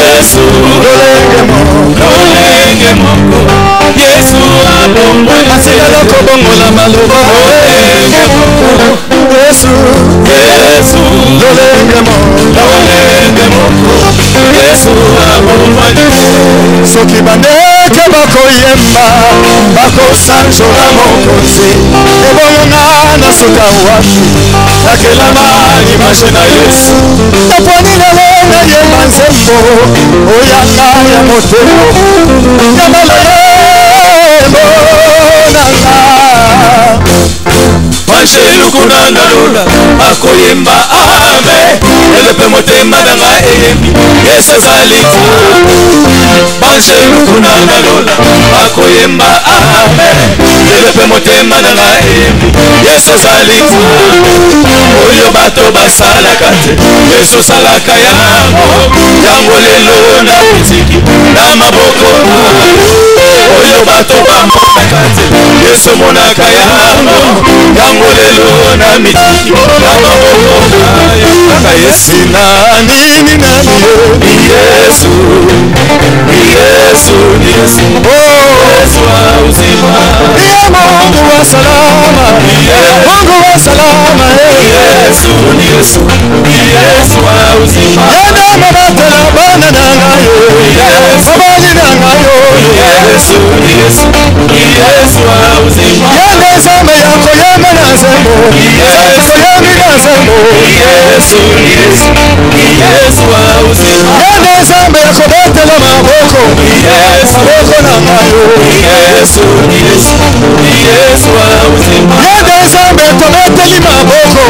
Yesu lolenge moko Yesu abomwe asikala kobongola maloba lolenge moko Yesu lolenge moko Yesu abomwe soki bandeke bakoyemba bakosanjola mokonzi ebongonga na suka wapi nakela mani mashe na Yesu taponi lelo na yemba nzembo oyanga ya motemo yamala yembo nanga Manshelu kunanga lola akoyemba ame elepe motema nanga eyembi Yesu zalita Manshelu kunanga lola akoyemba ame elepe motema nanga eyembi Yesu zalita oyo bato basalaka te Yesu salaka yango lelo na mitiki na maboko oyo bato bamonaka te Yesu monaka yango lelo na mitiki na maboko kaka Yesu na nini nani Yesu Yesu Yesu uzima Mungu wa salama Mungu wa salama Yesu Yesu uzima yana mabatela bana nangayo babali nangayo Yesu uzima yana zama yako yama nazemo Yesu yami nazemo Yesu uzima yana zama yako batela maboko maboko nangayo Yesu uzima yana zama yako bateli maboko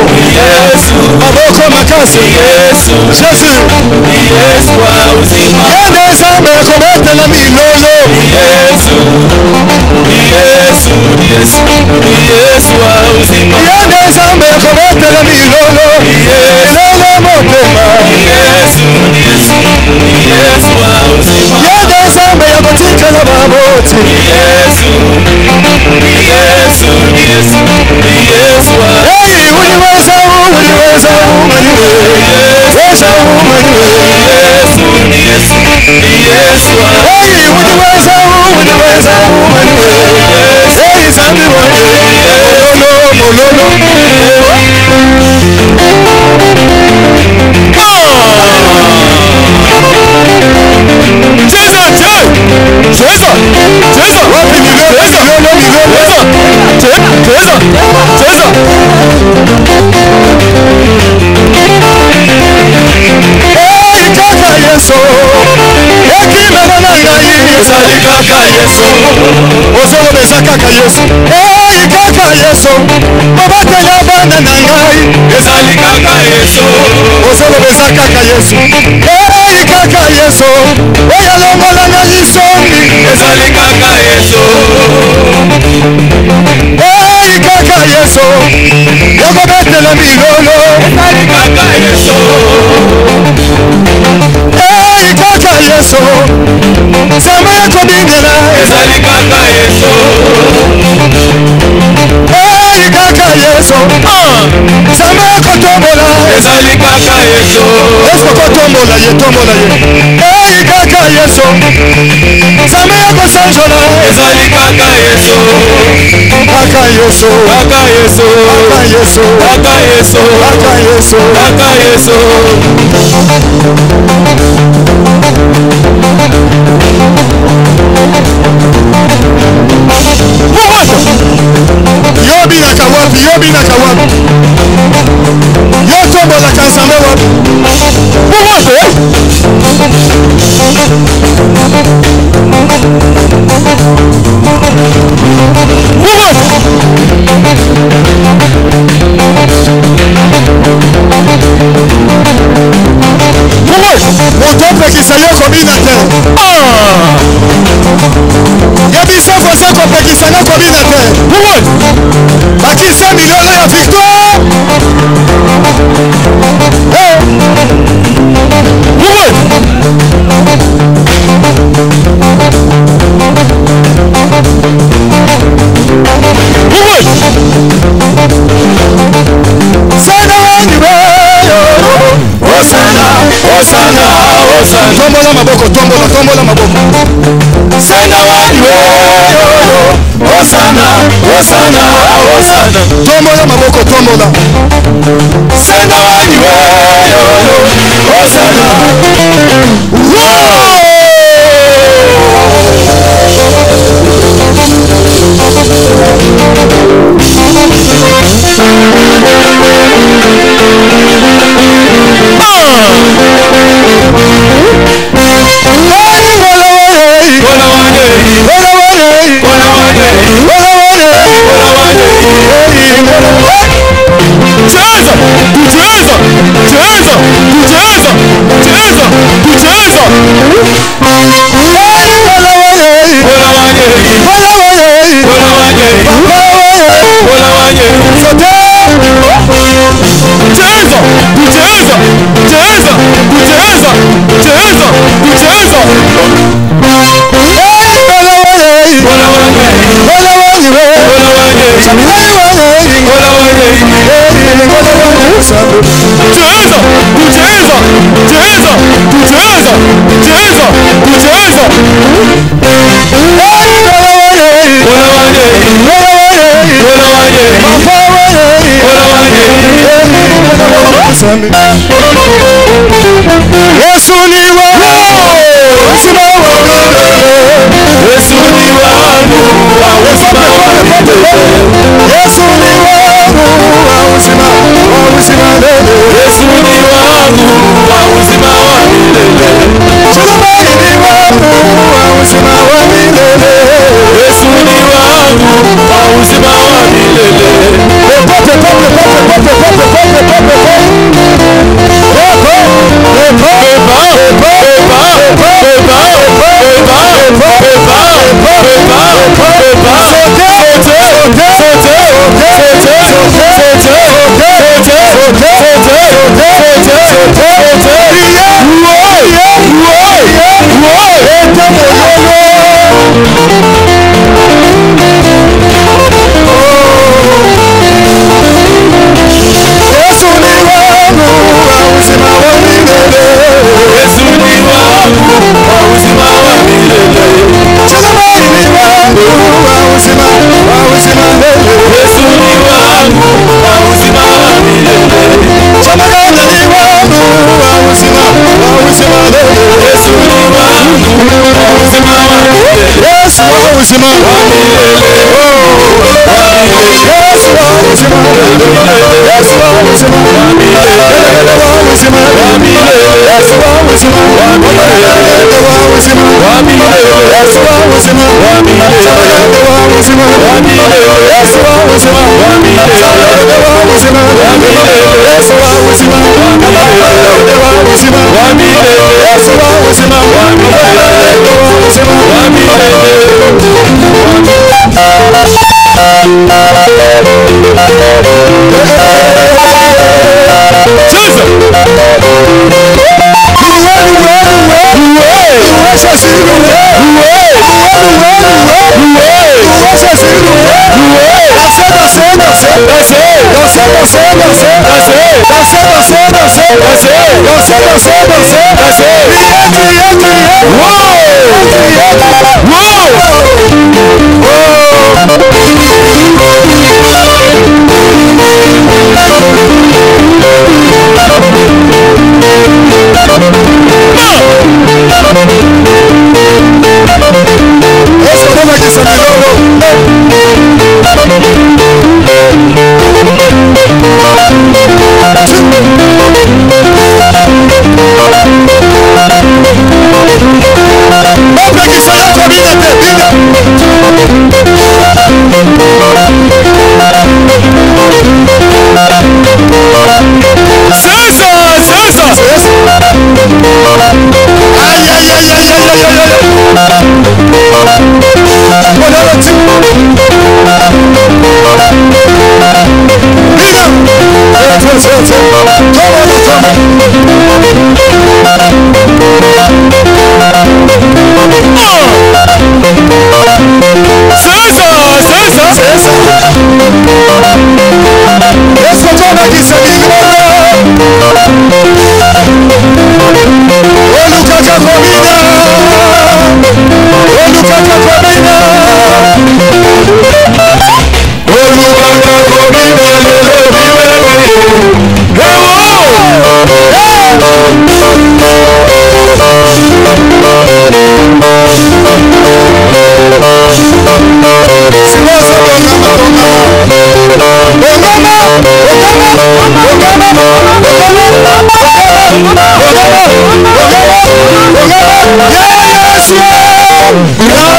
maboko makasi Yesu uzima yana zama yako batela milolo Yesu uzima yana zama yako batela milolo milolo motema Yesu uzima yana zama yako tikala baboti Yesu hey uniweza umaniweza kaka Yesu kaka Yesu babate ya bana nangai ezali kaka Yesu osolo beza kaka Yesu kaka Yesu oya longola na lisongi ezali kaka Yesu kaka Yesu yoko betela milolo ezali kaka Yesu kaka Yesu sama yako bingela ezali kaka Yesu kaka Yesu sama yako tombola ezali kaka Yesu esko ko tombola ye kaka Yesu sama yako sanjola ezali kaka Yesu kaka Yesu Yobi na kawapi Yotombo la kansame wapi Motope kisayo kobina te Yabisa fose kope kisana kobina te Bakisa milolo ya victoire Sana Osana, Osana. Tombola maboko, tombola maboko. Senda wani wewe. Osana, Osana, Osana. Tombola maboko, tombola. Senda wani wewe. Osana. Yes,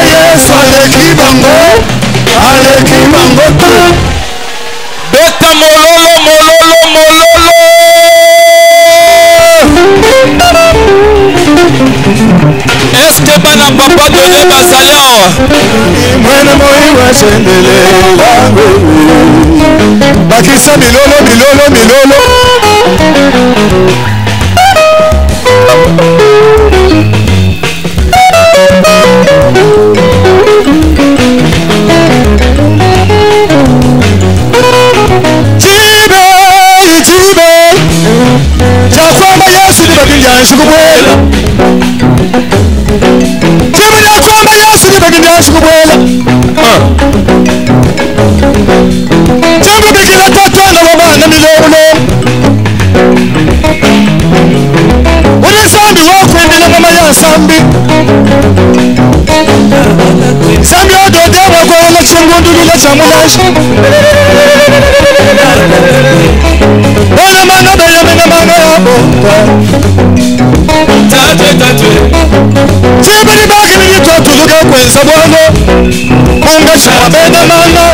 Yesu alekibango beta mololo est-ce que bana papa donné bazali awa mwana moi wa chendele bakisa milolo jibe chakwamba Yesu nibagindyansha kubwela jibe chakwamba Yesu nibagindyansha kubwela jibe bigila tatwana babana milolo uri sambi wakwendela mama ya sambi sambi odode wakwela chingundulula chamulashi Bona mana baya mena mana yabo Tatwe Chibiri bagi ni twatuluga kwenza bwano Munga shwa bena mana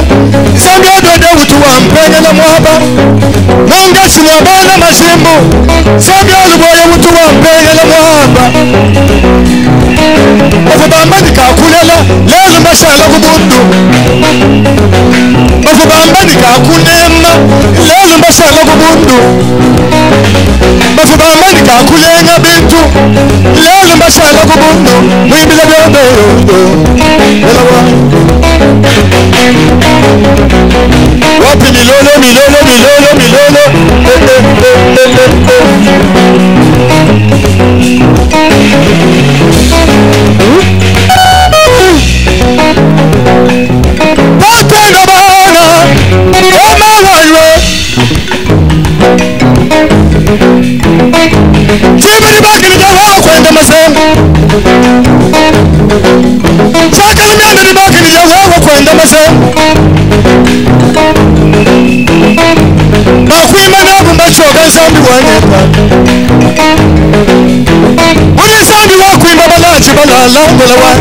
Sambi odode utu wampenya na mwaba Munga shwa bena mashimbu Sambi oluboye utu wampenya na mwaba Ofubambani kakulela Lelu mashala kubundu Ofubambani kakulema Lelu mashala kubundu Ofubambani kakulenga bintu Lelu mashala kubundu Mwibila byombe Wapi milolo Patena bana Omawayo Chibiri bakini jawa kwenda masengo Chakali myanda bakini jawa kwenda masengo Bakwima nabo mbachoga zambi wanyeka Uri zambi wakwimba balaji balala ngola wa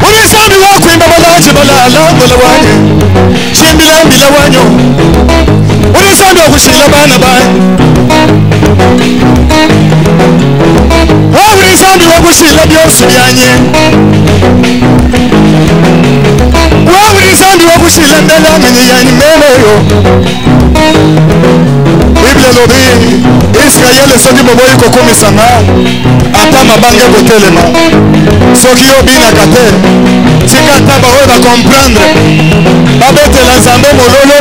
Uri zambi wakwimba balaji balala ngola wa Chimbila mbila wanyo Uri zambi wakushila bana bani Uri zambi wakushila byosi byanye Uri zambi wakushila ndalanga nyeyani meleyo Biblia lobi Israeli soki bobo yuko komisanga ata mabange kotelema soki yo bina kate tika taba oyo ba comprendre babetela nzambe mololo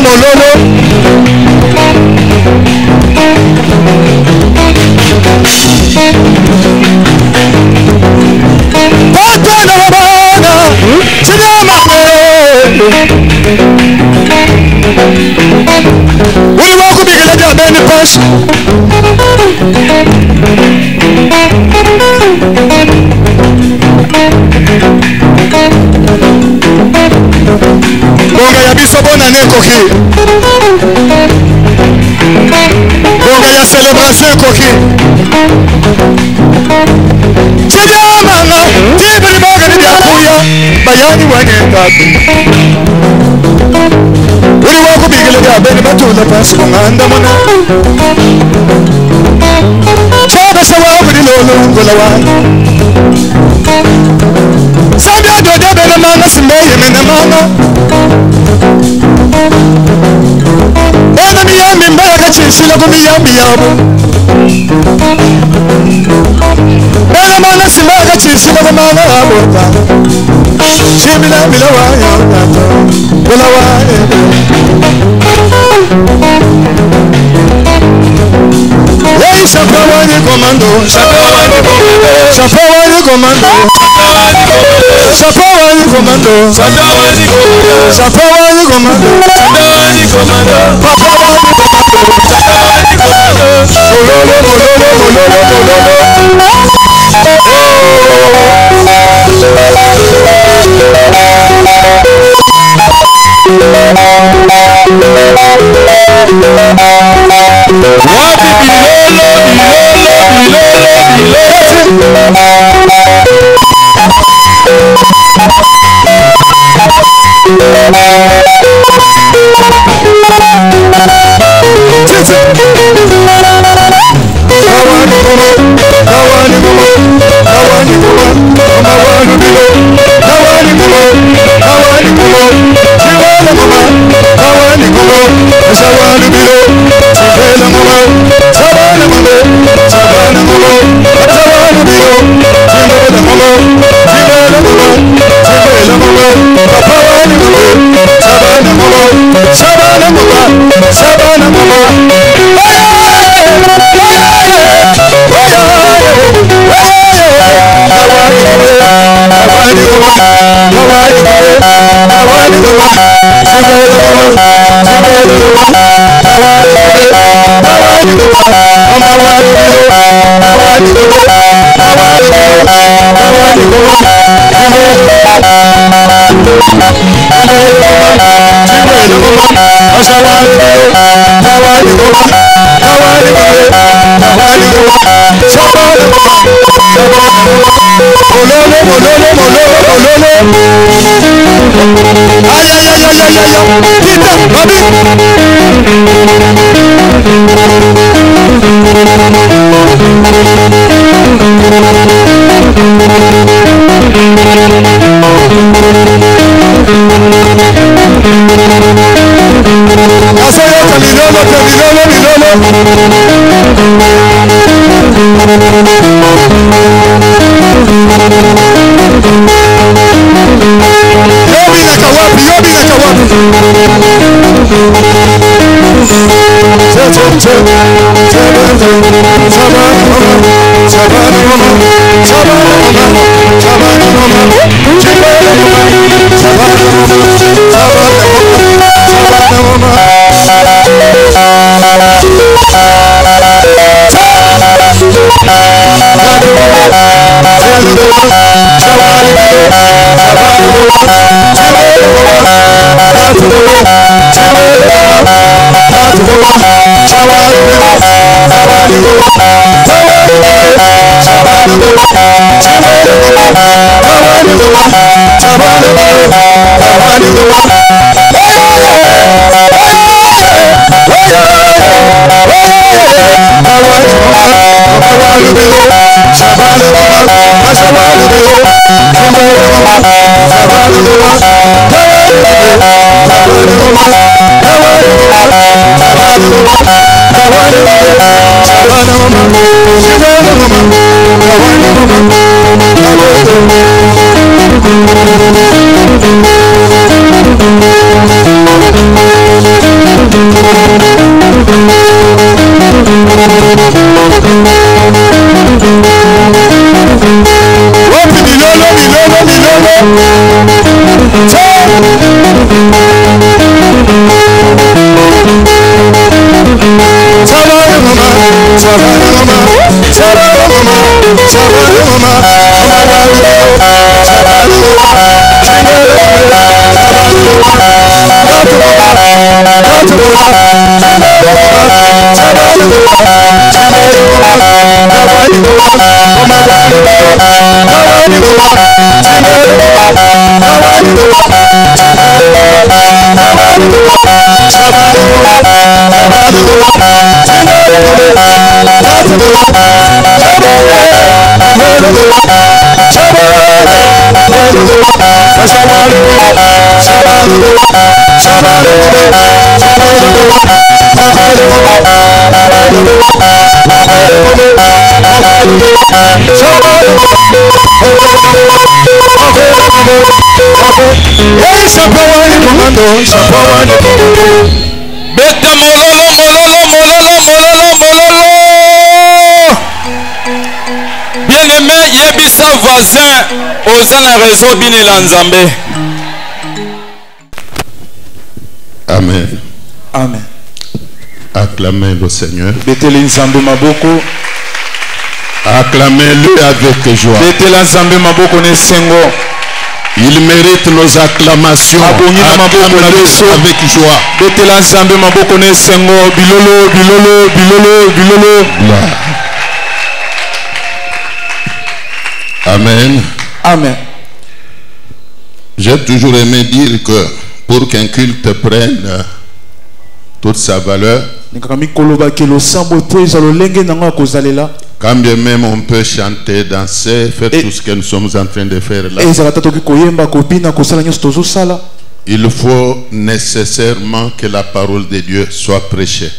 Patena babana Chinyama Uri waku bigila dia beni pash Bonga ya biso bona nekoki Bonga ya celebration koki Chinyama Tibiri boga ni diakuya Bayani wanyengatu Uri waku bigila dia beni batula pash Konganda mona Choga shawabu ni lolo ngola wani Sambi odode bena manga simeye mena manga Ena miyambi mbaya kachinshila kumiyambi yabo Bena manga simaya kachinshila kumanga yabo Chimila bila wanya nato Bila wanya Hey, Shapawani Commando, Shapawani Commando, Shapawani Commando, Shapawani Commando, Shapawani Commando, Shapawani Commando, Shapawani Commando, Shapawani Commando, Wapi bilolo Bien-aimé, yebisa voisin oza na réseau binela Nzambe. Amen. Amen. Acclamez le Seigneur. Beteli Nzambe maboko. Acclamez-le avec joie. Betela Nzambe maboko ne sengo. Il mérite nos acclamations. Acclamez-le avec joie. Betela Nzambe maboko ne sengo. Bilolo, bilolo, bilolo, bilolo. Amen. Amen. J'ai toujours aimé dire que pour qu'un culte prenne toute sa valeur, Quand bien même on peut chanter, danser, faire tout ce que nous sommes en train de faire là, il faut nécessairement que la parole de Dieu soit prêchée.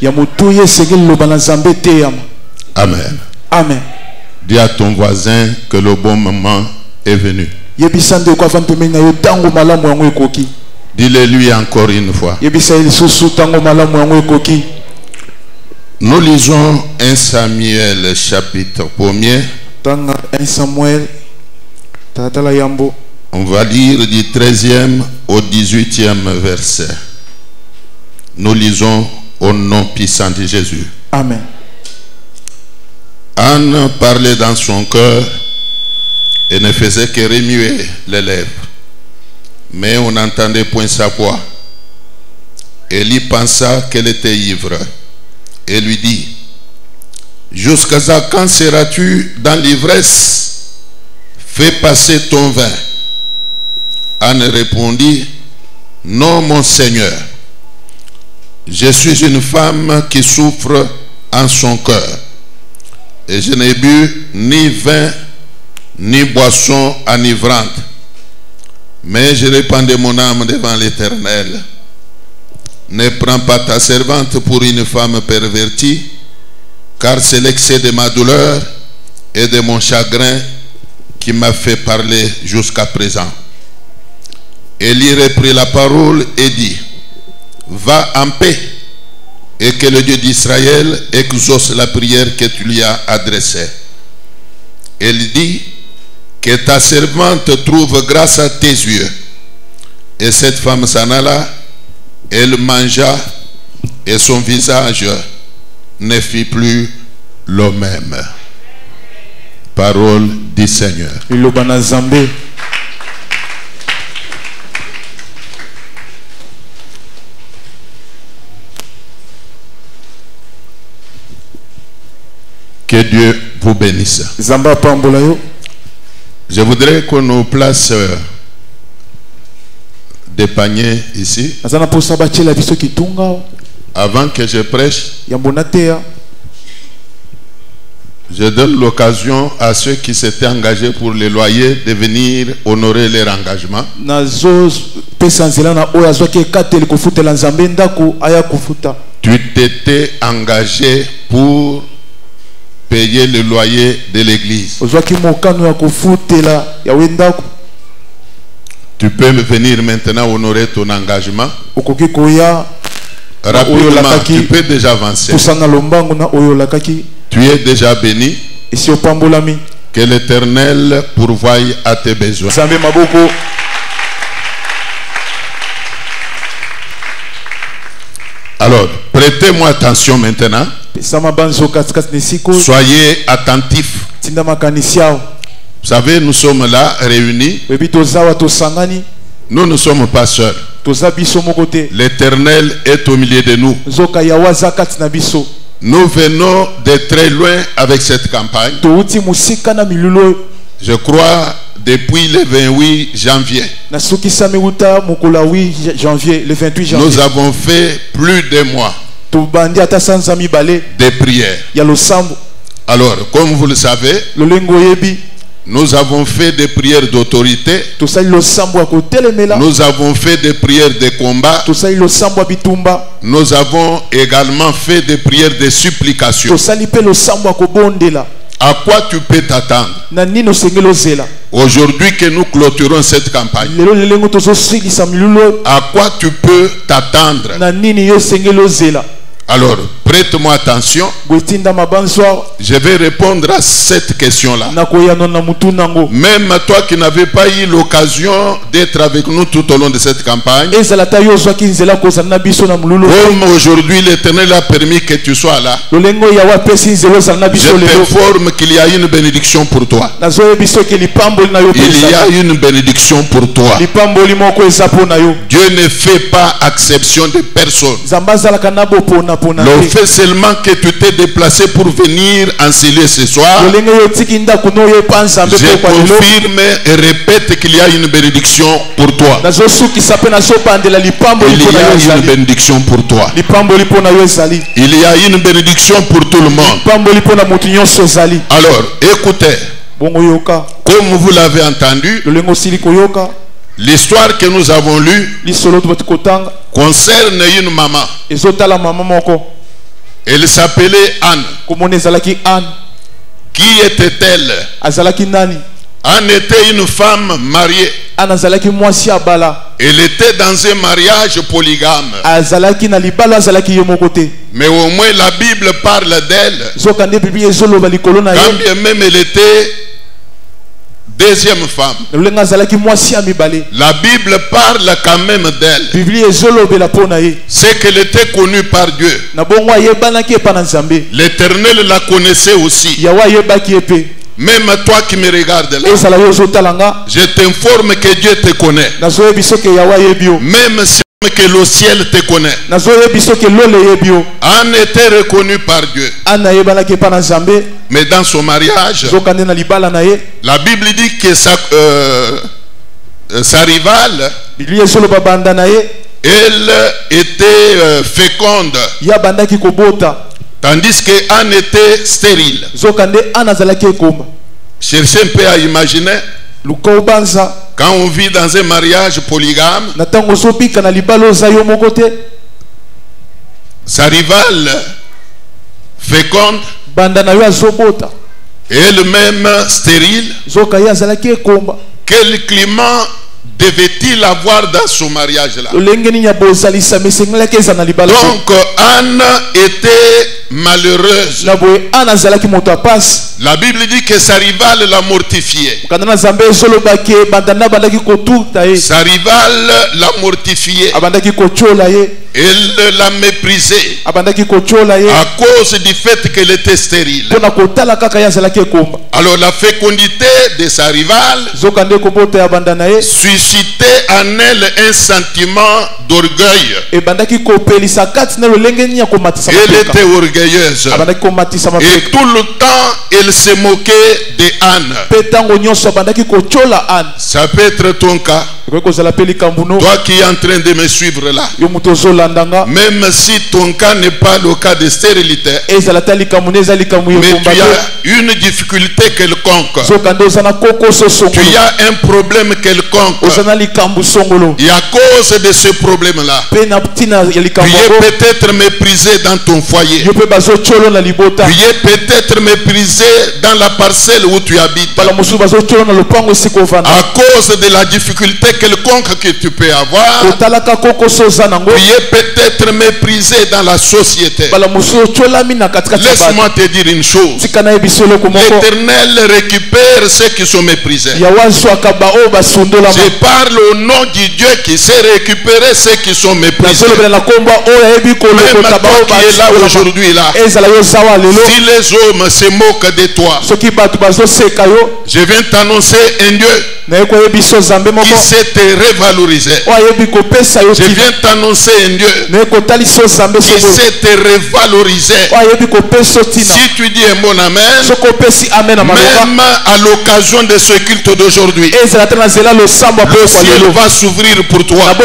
Amen. Amen. Dis à ton voisin que le bon moment est venu. Dis-le lui encore une fois. Nous lisons 1 Samuel chapitre 1er. On va lire du 13e au 18e verset. Nous lisons au nom puissant de Jésus. Amen. Anne parlait dans son cœur et ne faisait que remuer les lèvres. Mais on n'entendait point sa voix. Élie pensa qu'elle était ivre et lui dit: jusqu'à quand seras-tu dans l'ivresse? Fais passer ton vin. Anne répondit: non, mon Seigneur. Je suis une femme qui souffre en son cœur. Et je n'ai bu ni vin, ni boisson enivrante. Mais je répandais mon âme devant l'Éternel. Ne prends pas ta servante pour une femme pervertie, car c'est l'excès de ma douleur et de mon chagrin qui m'a fait parler jusqu'à présent. Élie reprit la parole et dit: va en paix, et que le Dieu d'Israël exauce la prière que tu lui as adressée. Elle dit: que ta servante trouve grâce à tes yeux. Et cette femme s'en alla, elle mangea, et son visage ne fit plus le même. Parole du Seigneur. Que Dieu vous bénisse. Je voudrais qu'on nous place des paniers ici. Avant que je prêche, je donne l'occasion à ceux qui s'étaient engagés pour les loyers de venir honorer leur engagement. Tu t'étais engagé pour payer le loyer de l'église. Tu peux venir maintenant honorer ton engagement. Rapidement, tu peux déjà avancer. Tu es déjà béni. Que l'Éternel pourvoie à tes besoins. Alors, prêtez-moi attention maintenant. Soyez attentifs. Vous savez, nous sommes là réunis. Nous ne sommes pas seuls. L'Éternel est au milieu de nous. Nous venons de très loin avec cette campagne. Je crois depuis le 28 janvier. Nous avons fait plus de mois de prières. Alors, comme vous le savez, nous avons fait des prières d'autorité. Nous avons fait des prières de combat. Nous avons également fait des prières de supplication. À quoi tu peux t'attendre? Aujourd'hui que nous clôturons cette campagne, à quoi tu peux t'attendre? Alors, prête-moi attention. Je vais répondre à cette question-là. Même toi qui n'avais pas eu l'occasion d'être avec nous tout au long de cette campagne, comme aujourd'hui l'Éternel a permis que tu sois là, je t'informe qu'il y a une bénédiction pour toi. Il y a une bénédiction pour toi. Dieu ne fait pas exception de personne. Le fait malgré seulement que tu t'es déplacé pour venir enseigner ce soir, je confirme et répète qu'il y a une bénédiction pour toi. Il y a une bénédiction pour toi. Il y a une bénédiction pour tout le monde. Alors, écoutez, comme vous l'avez entendu, l'histoire que nous avons lue concerne une maman. Elle s'appelait Anne. Qui était-elle? Anne était une femme mariée. Elle était dans un mariage polygame. Mais au moins la Bible parle d'elle. Quand bien même elle était deuxième femme. La Bible parle quand même d'elle. C'est qu'elle était connue par Dieu. L'Éternel la connaissait aussi. Même toi qui me regardes là, je t'informe que Dieu te connaît. Même si que le ciel te connaît. Anne était reconnue par Dieu. Mais dans son mariage, la Bible dit que sa rivale, elle était féconde. Tandis que Anne était stérile. Cherchez un peu à imaginer. Quand on vit dans un mariage polygame, sa rivale féconde, elle-même stérile, quel climat devait-il avoir dans son mariage là? Donc Anne était malheureuse. La Bible dit que sa rivale l'a mortifiée. Sa rivale l'a mortifiée. Elle l'a méprisée à cause du fait qu'elle était stérile. Alors la fécondité de sa rivale suscitait en elle un sentiment d'orgueil. Elle était orgueilleuse. Et tout le temps elle se moquait de Anne. Ça peut être ton cas. Toi qui es en train de me suivre là, même si ton cas n'est pas le cas de stérilité, mais tu as une difficulté quelconque, tu as un problème quelconque, et à cause de ce problème là, tu es peut-être méprisé dans ton foyer, tu es peut-être méprisé dans la parcelle où tu habites, à cause de la difficulté quelconque que tu peux avoir. Tu es peut-être méprisé dans la société. Laisse-moi te dire une chose. L'Éternel récupère ceux qui sont méprisés. Je parle au nom du Dieu qui sait récupérer ceux qui sont méprisés. Même toi qui es là aujourd'hui là, si les hommes se moquent de toi, je viens t'annoncer un Dieu qui sait te revaloriser. Je viens t'annoncer un Dieu qui sait te revaloriser. Si tu dis un bon amen, même à l'occasion de ce culte d'aujourd'hui, le ciel va s'ouvrir pour toi. Le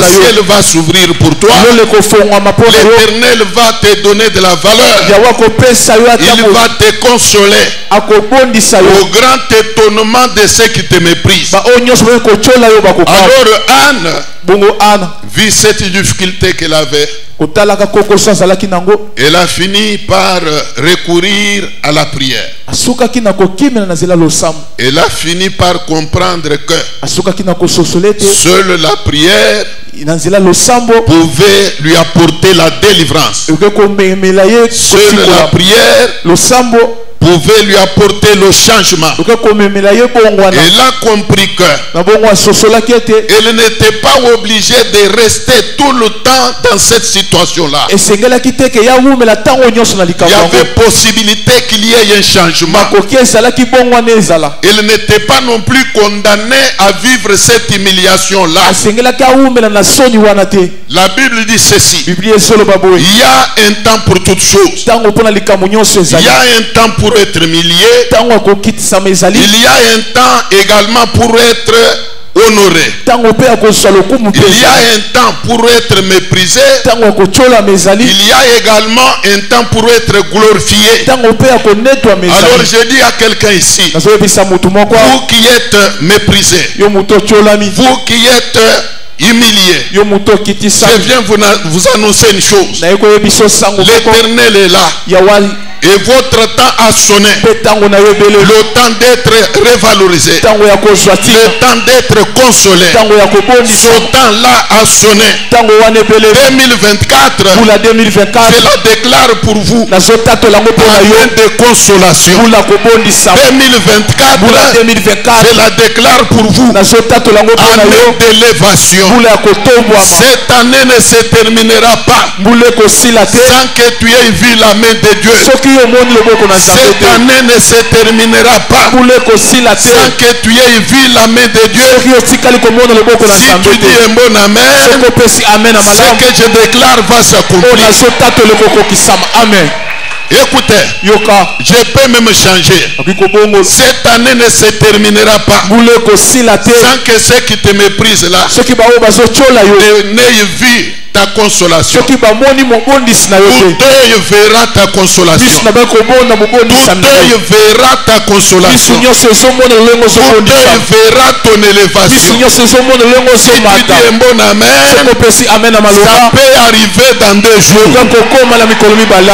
ciel va s'ouvrir pour toi. L'Éternel va te donner de la valeur. Il va te consoler au grand étonnement de ceux qui te méprisent. Alors Anne vit cette difficulté qu'elle avait. Elle a fini par recourir à la prière. Elle a fini par comprendre que seule la prière pouvait lui apporter la délivrance. Seule la prière pouvait lui apporter le changement. Elle a compris que elle n'était pas obligée de rester tout le temps dans cette situation-là. Il y avait possibilité qu'il y ait un changement. Elle n'était pas non plus condamnée à vivre cette humiliation-là. La Bible dit ceci: il y a un temps pour toutes choses. Il y a un temps pour être humilié. Il y a un temps également pour être honoré. Il y a un temps pour être méprisé. Il y a également un temps pour être glorifié. Alors je dis à quelqu'un ici, vous qui êtes méprisé, vous qui êtes humilié, je viens vous annoncer une chose. L'Éternel est là. Et votre temps a sonné. Le temps d'être révalorisé. Le temps d'être consolé. Ce temps-là a sonné. 2024, je la déclare pour vous. Année de consolation. 2024, je la déclare pour vous. Année d'élévation. Cette année ne se terminera pas sans que tu aies vu la main de Dieu. Cette année ne se terminera pas sans que tu aies vu la main de Dieu. Si tu dis un bon amen, ce que je déclare va s'accomplir. Amen. Écoutez, je peux même changer. Cette année ne se terminera pas sans que ceux qui te méprisent là n'aient vu ta consolation. Tout œil verra ta consolation. Tout œil verra ta consolation. Tout œil verra ton élévation. Si tu dis un bon amen, ça peut arriver dans 2 jours.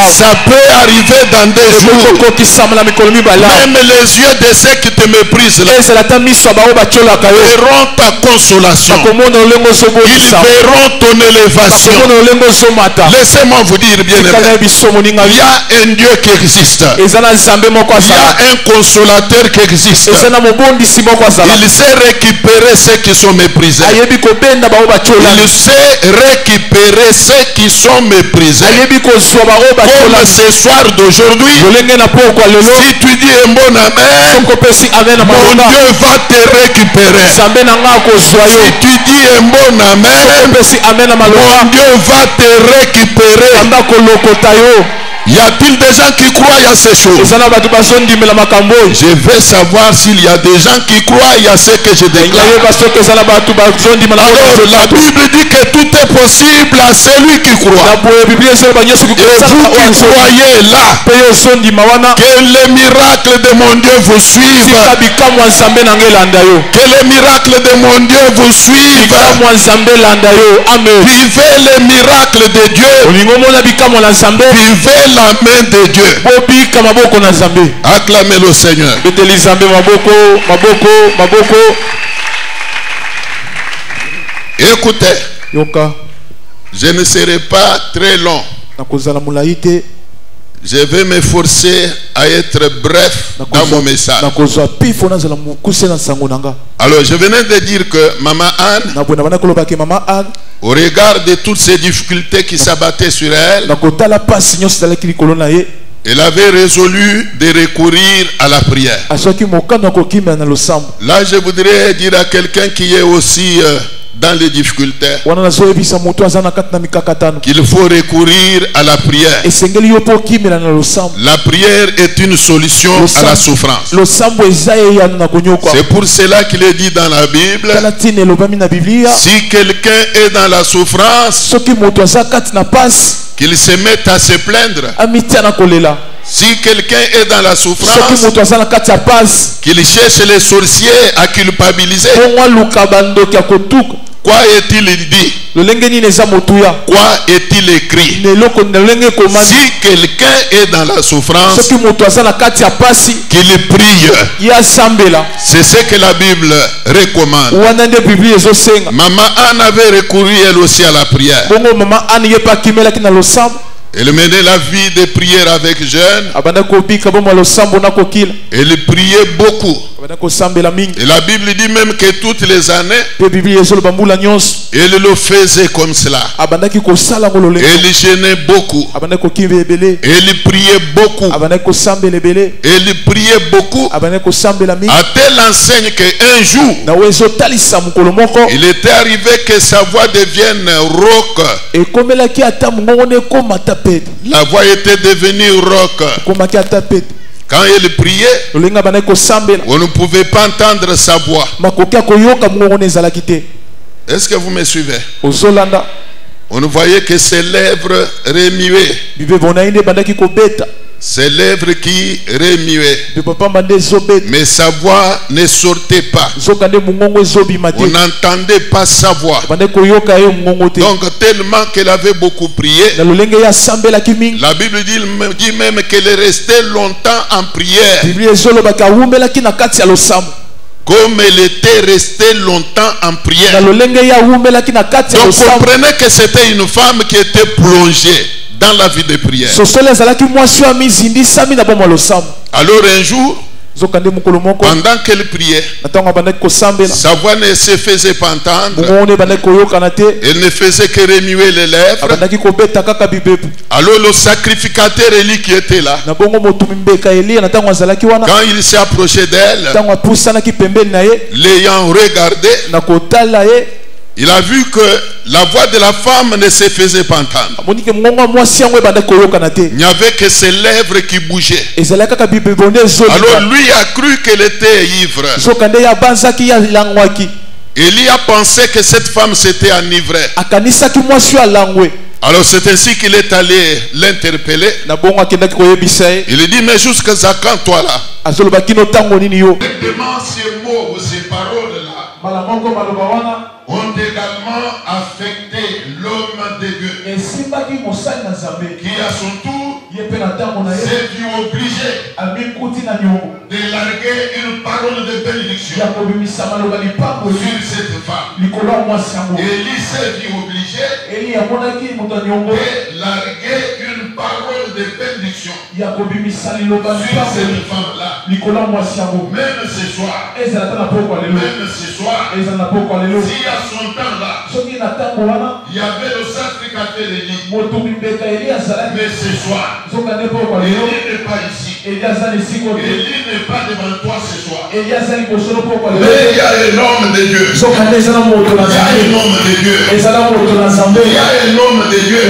Ça peut arriver dans 2 jours. Même les yeux de ceux qui te méprisent là verront ta consolation. Ils verront ton élévation. Laissez-moi vous dire bien aimé, il y a un Dieu qui existe. Il y a un consolateur qui existe. Il sait récupérer ceux qui sont méprisés. Il sait récupérer ceux qui sont méprisés. Comme ce soir d'aujourd'hui, si tu dis un bon amen, mon Dieu va te récupérer. Si tu dis un bon amen, mon Dieu va te récupérer. Y a-t-il des gens qui croient à ces choses? Je veux savoir s'il y a des gens qui croient à ce que je déclare. Alors la Bible dit que tout est possible à celui qui croit. Et vous qui croyez là, que les miracles de mon Dieu vous suivent. Que les miracles de mon Dieu vous suivent. Vivez les miracles de Dieu. Vivez la main de Dieu. Acclamez le Seigneur. Écoutez, je ne serai pas très long. Je vais m'efforcer à être bref dans mon message. Alors je venais de dire que Maman Anne, au regard de toutes ces difficultés qui s'abattaient sur elle, elle avait résolu de recourir à la prière. Là je voudrais dire à quelqu'un qui est aussi dans les difficultés qu'il faut recourir à la prière. La prière est une solution à la souffrance. C'est pour cela qu'il est dit dans la Bible, si quelqu'un est dans la souffrance, qu'il se mette à se plaindre. Si quelqu'un est dans la souffrance, qu'il cherche les sorciers à culpabiliser. Quoi est-il dit? Quoi est-il écrit? Si quelqu'un est dans la souffrance, qu'il prie. C'est ce que la Bible recommande. Maman Anne avait recouru elle aussi à la prière. Il menait la vie de prière avec jeûne. Il priait beaucoup. Et la Bible dit même que toutes les années, il le faisait comme cela. Il jeûnait beaucoup. Il priait beaucoup. Il priait beaucoup. À telle enseigne qu'un jour, il était arrivé que sa voix devienne rauque. La voix était devenue rauque. Quand il priait, on ne pouvait pas entendre sa voix. Est-ce que vous me suivez? On voyait que ses lèvres remuaient. Ses lèvres qui remuaient. Mais sa voix ne sortait pas. On n'entendait pas sa voix. Donc tellement qu'elle avait beaucoup prié, la Bible dit même qu'elle est restée longtemps en prière. Comme elle était restée longtemps en prière. Donc comprenez que c'était une femme qui était plongée dans la vie de prière. Alors un jour, pendant qu'elle priait, sa voix ne se faisait pas entendre. Elle ne faisait que remuer les lèvres. Alors le sacrificateur Élie qui était là, quand il s'est approché d'elle, l'ayant regardé, il a vu que la voix de la femme ne se faisait pas entendre. Il n'y avait que ses lèvres qui bougeaient. Alors lui a cru qu'elle était ivre. Élie a pensé que cette femme s'était enivrée. Alors c'est ainsi qu'il est allé l'interpeller. Il lui dit, mais jusqu'à quand toi là? Exactement ces mots ou ces paroles-là ont également affecté l'homme de Dieu, qui à son tour s'est vu obligé de larguer une parole de bénédiction sur cette femme. Élie s'est vu obligé de larguer une parole de bénédiction sur cette femme-là. Même ce soir, si à son temps-là, il y avait le sacrificateur Élie, mais ce soir, Élie n'est pas ici. Élie n'est pas devant toi ce soir. Mais il y a un homme de Dieu. Il y a un homme de Dieu. Il y a un homme de Dieu. Et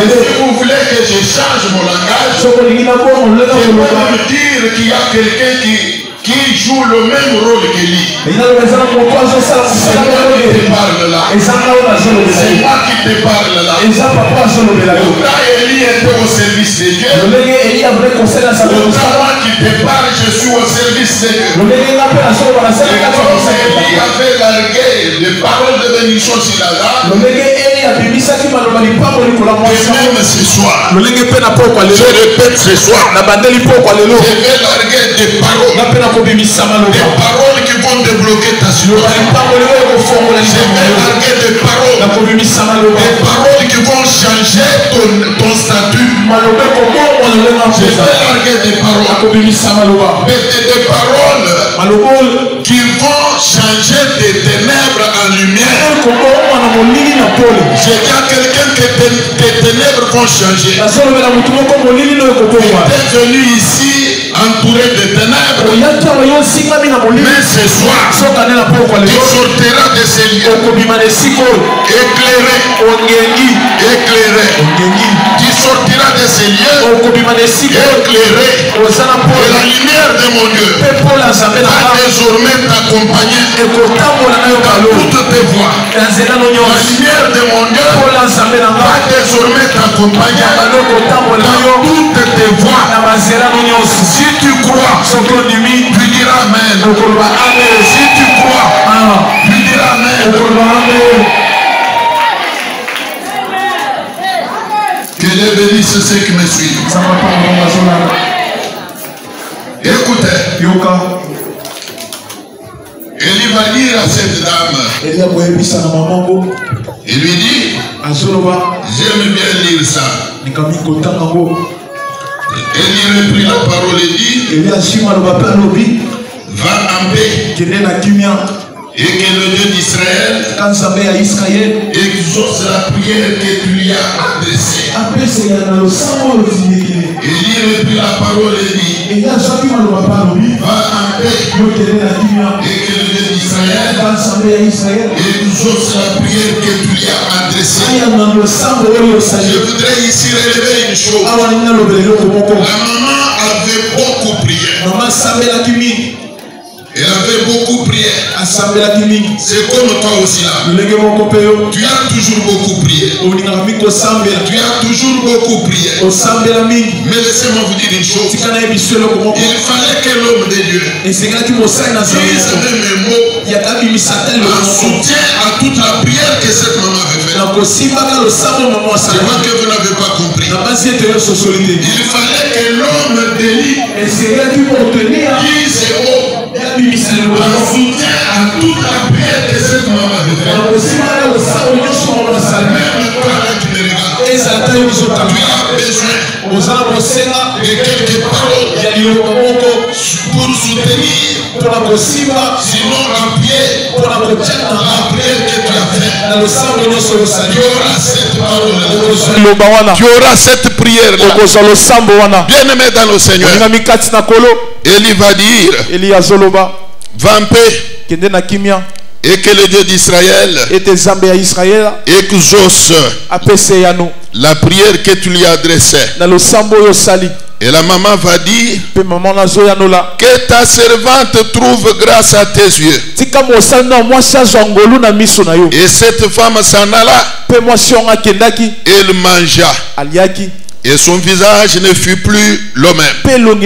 si vous voulez que je change mon langage, je peux me dire qu'il y a quelqu'un qui joue le même rôle qu'Élie. C'est moi qui te parle là. C'est moi qui te parle là. Pourtant Élie était au service de Dieu. Pourtant moi qui te parle, je suis au service de Dieu. Et comme Élie avait largué des paroles de bénédiction sur la dame, même ce soir, je répète ce soir, je vais larguer des paroles qui vont débloquer ta situation. Je vais larguer des paroles qui vont changer ton statut. Je vais larguer des paroles qui vont changer des ténèbres en lumière. J'ai dit à quelqu'un que tes ténèbres vont changer. Tu es venu ici entouré de ténèbres. Mais ce soir, tu sortiras de ces lieux éclairé. Tu sortiras de ces lieux éclairé. Et la lumière de mon Dieu va désormais t'accompagner dans toutes tes voies. La lumière de mon Dieu va désormais t'accompagner dans toutes tes voies. Si tu crois, tu diras Amen. Si tu crois, tu diras Amen. Que Dieu bénisse ceux qui me suivent. Écoutez. Élie va dire à cette dame, il lui dit, j'aime bien lire ça. Élie reprit la parole et dit, va en paix et que le Dieu d'Israël exauce la prière que tu lui as adressée. Élie reprit la parole et dit, va en paix et que le Dieu d'Israël exauce la prière que tu lui as adressée. Je voudrais ici relever une chose. La maman avait beaucoup prié. Elle avait beaucoup prié. C'est comme toi aussi là. Tu as toujours beaucoup prié. Tu as toujours beaucoup prié. Mais laissez-moi vous dire une chose. Il fallait que l'homme de Dieu dise les mêmes mots en soutien à toute la prière que cette maman avait faite. Je vois que vous n'avez pas compris. Il fallait que l'homme d'Élie dise haut en soutien à toute la prière que cette maman avait faite. Même toi là qui me regardes, tu as besoin de quelques paroles pour soutenir, sinon appuyer la prière que tu as faite. Tu auras cette parole, tu auras cette prière là. Bien aimé dans le Seigneur, Élie va dire, va en paix et que le Dieu d'Israël exauce la prière que tu lui as adressée. Et la maman va dire que ta servante trouve grâce à tes yeux. Et cette femme s'en alla. Elle mangea. Et son visage ne fut plus le même. Donc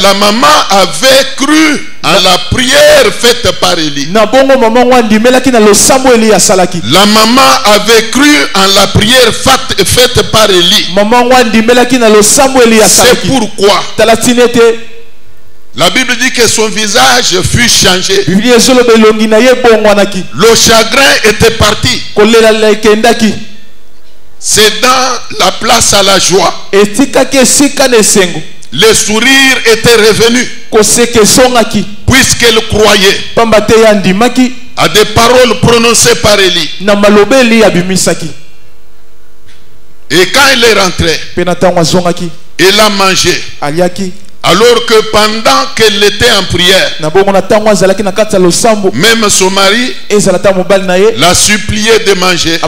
la maman avait cru en la prière faite par Élie. La maman avait cru en la prière faite par Élie. C'est pourquoi la Bible dit que son visage fut changé. Le chagrin était parti. C'est dans la place à la joie. Le sourire était revenu. Puisqu'elle croyait à des paroles prononcées par Élie. Et quand il est rentré, il a mangé. Alors que pendant qu'elle était en prière, même son mari l'a supplié de manger,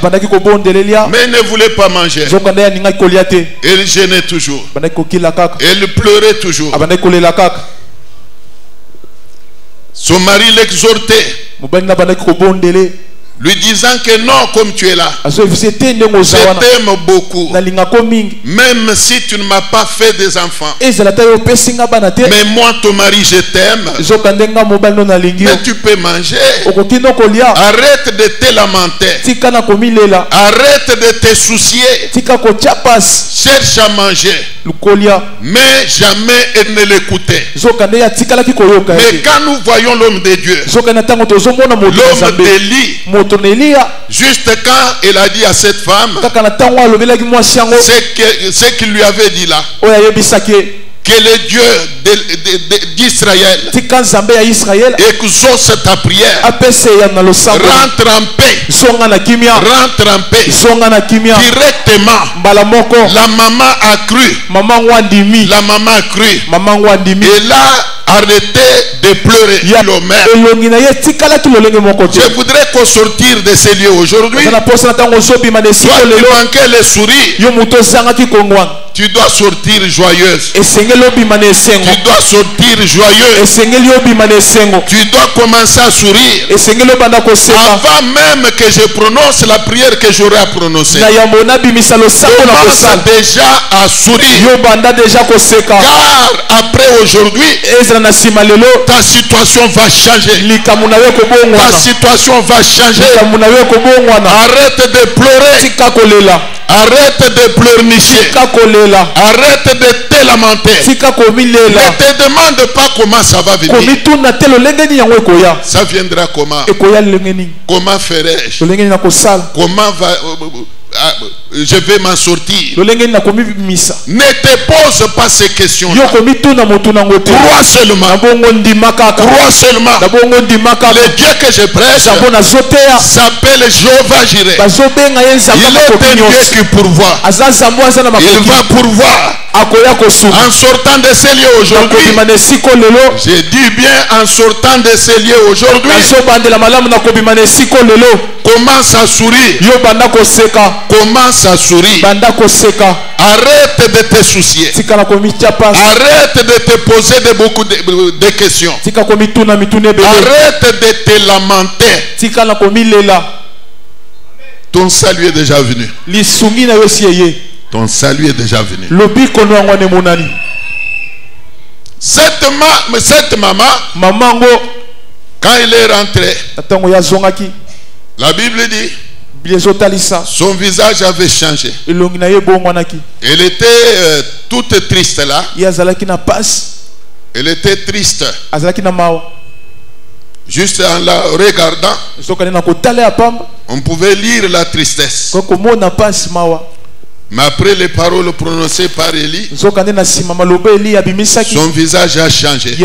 mais elle ne voulait pas manger. Elle gênait toujours. Elle pleurait toujours. Son mari l'exhortait, lui disant que non, comme tu es là, je t'aime beaucoup, même si tu ne m'as pas fait des enfants, mais moi ton mari je t'aime, mais tu peux manger. Arrête de te lamenter, arrête de te soucier, cherche à manger. Mais jamais elle ne l'écoutait. Mais quand nous voyons l'homme de Dieu, l'homme d'Élie, juste quand il a dit à cette femme ce qu'il lui avait dit là, que le Dieu d'Israël exauce ta prière, rentre en paix, directement. La maman a cru, et là arrêtez de pleurer. Je voudrais qu'on sortir de ces lieux aujourd'hui. Toi qui manquais le sourire, tu dois sortir joyeuse. Tu dois sortir joyeuse. Tu dois commencer à sourire avant même que je prononce la prière que j'aurai à prononcer. Commence déjà à sourire. Car après aujourd'hui, ta situation va changer. Ta situation va changer. Arrête de pleurer. Arrête de pleurnicher. Arrête de te lamenter. Ne te demande pas comment ça va venir. Ça viendra comment? Comment ferai-je? Comment va... je vais m'en sortir. Ne te pose pas ces questions. Crois seulement. Crois seulement. Le Dieu que je prêche s'appelle Jéhovah Jireh. Il est un Dieu qui pourvoit. Il va pourvoir. En sortant de ces lieux aujourd'hui, j'ai dit bien en sortant de ces lieux aujourd'hui, commence à sourire. Commence à sourire. Arrête de te soucier. Arrête de te poser beaucoup de questions. Arrête de te lamenter. Ton salut est déjà venu. Ton salut est déjà venu. Cette maman, quand il est rentré, la Bible dit, son visage avait changé. Elle était toute triste là. Elle était triste. Juste en la regardant, on pouvait lire la tristesse. Mais après les paroles prononcées par Élie, son visage a changé.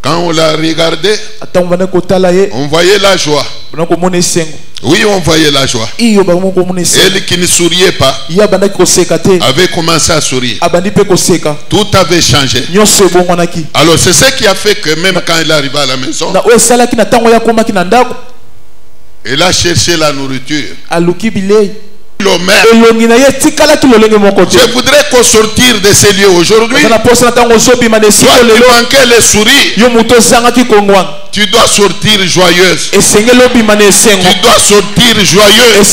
Quand on l'a regardé, on voyait la joie. Oui, on voyait la joie. Elle qui ne souriait pas avait commencé à sourire. Tout avait changé. Alors c'est ce qui a fait que même quand il arriva à la maison, elle a cherché la nourriture. Je voudrais qu'on sortir de ces lieux aujourd'hui. Toi, tu manquais le sourire. Tu dois sortir joyeuse. Tu dois sortir joyeuse.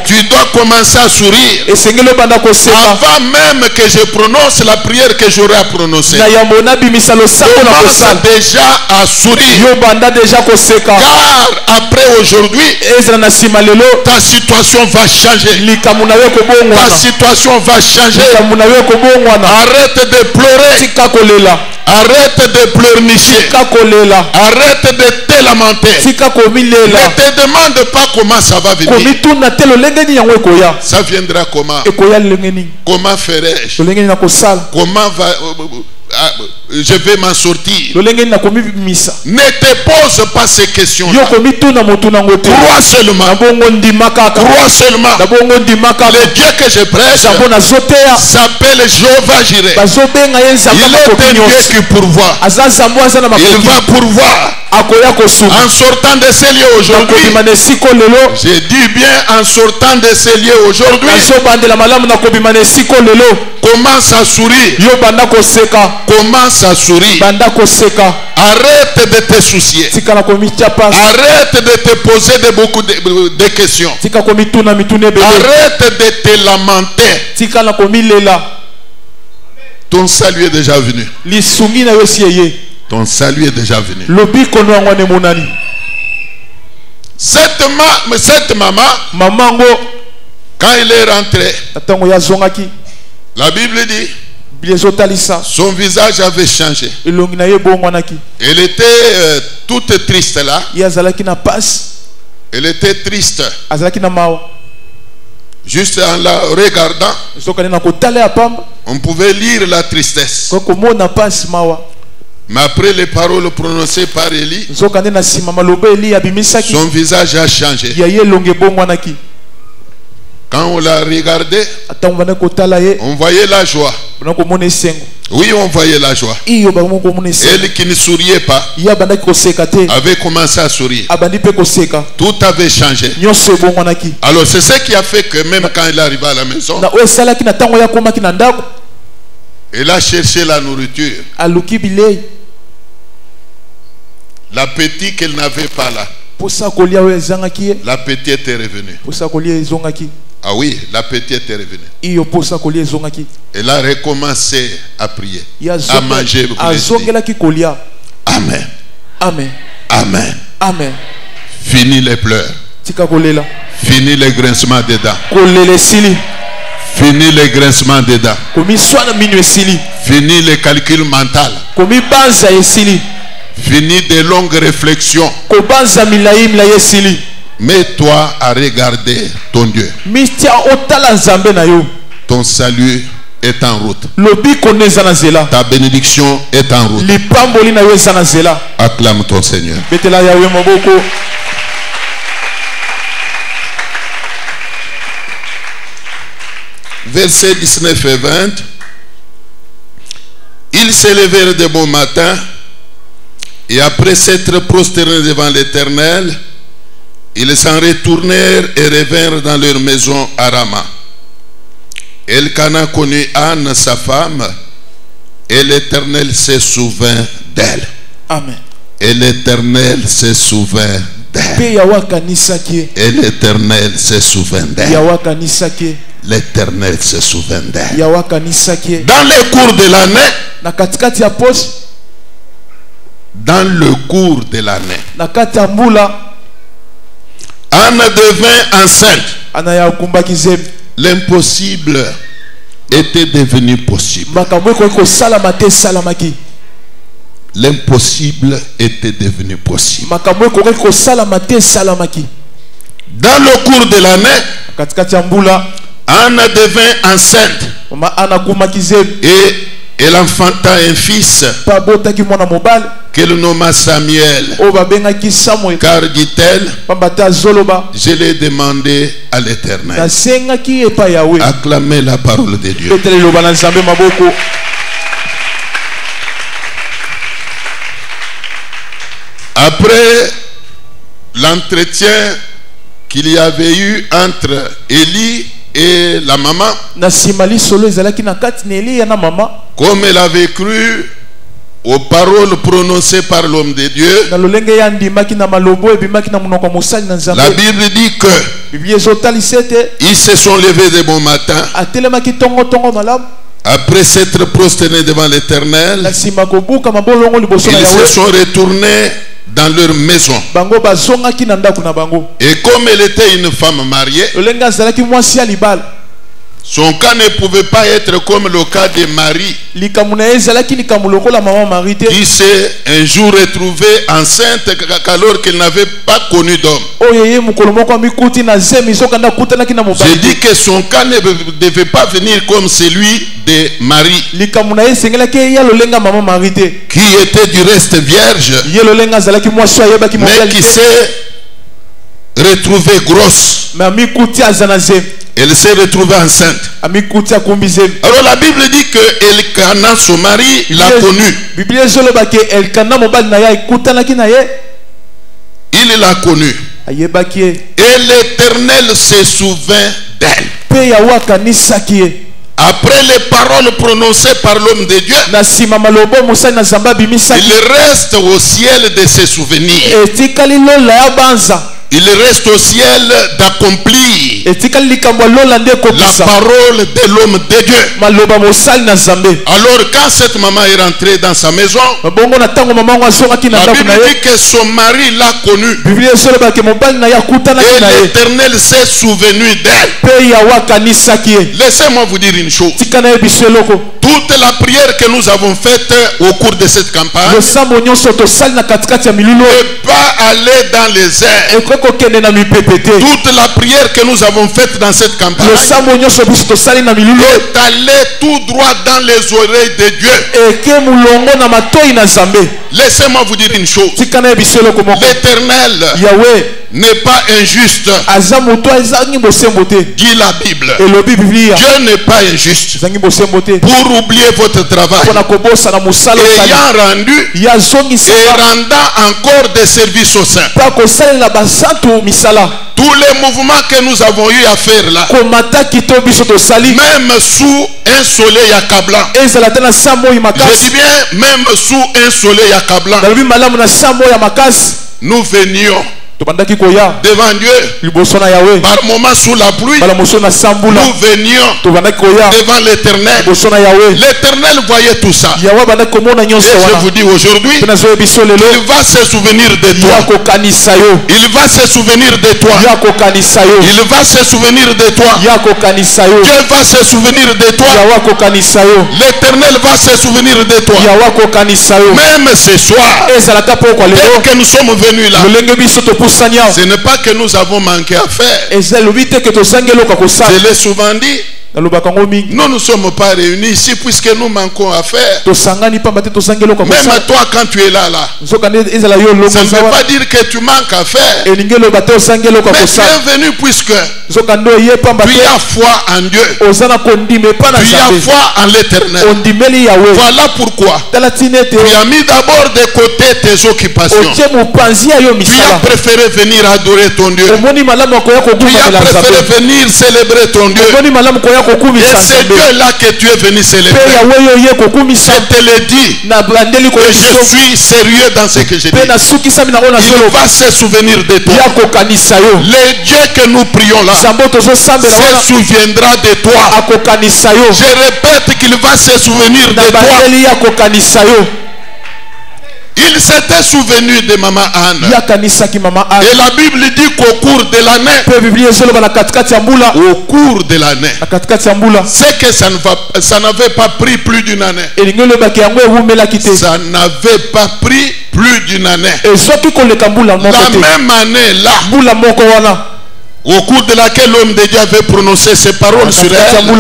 Tu dois commencer à sourire. Avant même que je prononce la prière que j'aurai à prononcer. Commence déjà à sourire. Car après aujourd'hui, ta situation va changer. Ta situation va changer. Arrête de pleurer. Arrête de pleurnicher. Arrête de te lamenter. Ne te demande pas comment ça va venir. Ça viendra comment? Comment ferai-je? Comment va... je vais m'en sortir. Ne te pose pas ces questions. Crois seulement. Crois seulement. Le Dieu que je prêche s'appelle Jéhovah Jireh. Il est un Dieu qui pourvoit. Il va pourvoir. En sortant de ces lieux aujourd'hui, j'ai dit bien en sortant de ces lieux aujourd'hui, commence à sourire. Commence à sourire. Arrête de te soucier. Arrête de te poser beaucoup de questions. Arrête de te lamenter. Ton salut est déjà venu. Ton salut est déjà venu. Cette maman, quand il est rentré, la Bible dit, son visage avait changé. Elle était toute triste là. Elle était triste. Juste en la regardant, on pouvait lire la tristesse. Mais après les paroles prononcées par Élie, son visage a changé. Quand on l'a regardé, on voyait la joie. Oui, on voyait la joie. Elle qui ne souriait pas avait commencé à sourire. Tout avait changé. Alors c'est ce qui a fait que même quand il arriva à la maison, elle a cherché la nourriture. L'appétit qu'elle n'avait pas là, l'appétit était revenu. Ah oui, l'appétit était revenu. Elle a recommencé à prier, à manger. Amen. Amen. Amen. Amen. Fini les pleurs. Fini les grincements des dents. Fini les grincements des dents. Fini les calculs mentaux. Fini de longues réflexions. Mets-toi à regarder ton Dieu. Ton salut est en route. Ta bénédiction est en route. Acclame ton Seigneur. Versets 19 et 20. Ils s'élevèrent de bon matin et après s'être prosternés devant l'Éternel, ils s'en retournèrent et revinrent dans leur maison à Rama. Elkana connut Anne, sa femme, et l'Éternel se souvint d'elle. Amen. Et l'Éternel se souvint d'elle. Et l'Éternel se souvint d'elle. L'Éternel se souvint d'elle. Dans le cours de l'année, dans le cours de l'année, Anne devint enceinte. L'impossible était devenu possible. L'impossible était devenu possible. Dans le cours de l'année, Anne devint enceinte. Et elle enfanta un fils qu'elle nomma Samuel. Car dit-elle, je l'ai demandé à l'Éternel. Acclamez la parole de Dieu. Après l'entretien qu'il y avait eu entre Élie et la maman, comme elle avait cru aux paroles prononcées par l'homme de Dieu, la Bible dit que ils se sont levés de bon matin après s'être prosternés devant l'Éternel. Ils se sont retournés dans leur maison. Et comme elle était une femme mariée, son cas ne pouvait pas être comme le cas de Marie, qui s'est un jour retrouvée enceinte alors qu'elle n'avait pas connu d'homme. J'ai dit que son cas ne devait pas venir comme celui de Marie, qui était du reste vierge, mais qui s'est retrouvée grosse. Elle s'est retrouvée enceinte. Alors la Bible dit que Elkana, son mari, l'a connue. Il l'a connue. Et l'Éternel se souvint d'elle. Après les paroles prononcées par l'homme de Dieu, il reste au ciel de se souvenir. Il reste au ciel d'accomplir la parole de l'homme de Dieu. Alors quand cette maman est rentrée dans sa maison, la Bible dit que son mari l'a connue. Et l'Éternel s'est souvenu d'elle. Laissez-moi vous dire une chose. Toute la prière que nous avons faite au cours de cette campagne ne peut pas aller dans les airs. Toute la prière que nous avons faite dans cette campagne est allée tout droit dans les oreilles de Dieu. Laissez-moi vous dire une chose. L'Éternel n'est pas injuste. Dit la Bible. Dieu n'est pas injuste pour oublier votre travail, ayant rendu et rendant encore des services au sein. Tous les mouvements que nous avons eu à faire là, même sous un soleil accablant, je dis bien même sous un soleil accablant, nous venions devant Dieu par moments sous la pluie. Nous venions devant l'Éternel. L'Éternel voyait tout ça. Et je vous dis aujourd'hui, il va se souvenir de toi. Il va se souvenir de toi. Il va se souvenir de toi. Dieu va se souvenir de toi. L'Éternel va se souvenir de toi. Même ce soir, dès que nous sommes venus là, Ce n'est pas que nous avons manqué à faire. Je l'ai souvent dit. Nous ne sommes pas réunis ici puisque nous manquons à faire. Même toi, quand tu es là, ça ne veut pas dire que tu manques à faire. Mais tu es venu puisque tu as foi en Dieu. Tu as foi en l'Éternel. Voilà pourquoi tu as mis d'abord de côté tes occupations. Tu as préféré venir adorer ton Dieu. Tu as préféré venir célébrer ton Dieu. Et c'est Dieu-là que tu es venu célébrer. Je te l'ai dit. Et je suis sérieux dans ce que je dis. Il va se souvenir de toi. Le Dieu que nous prions là se souviendra de toi. Je répète qu'il va se souvenir de toi. Il s'était souvenu de maman Anne. Et la Bible dit qu'au cours de l'année, c'est que ça n'avait pas pris plus d'une année. Ça n'avait pas pris plus d'une année. La même année là, au cours de laquelle l'homme de Dieu avait prononcé ses paroles sur elle, au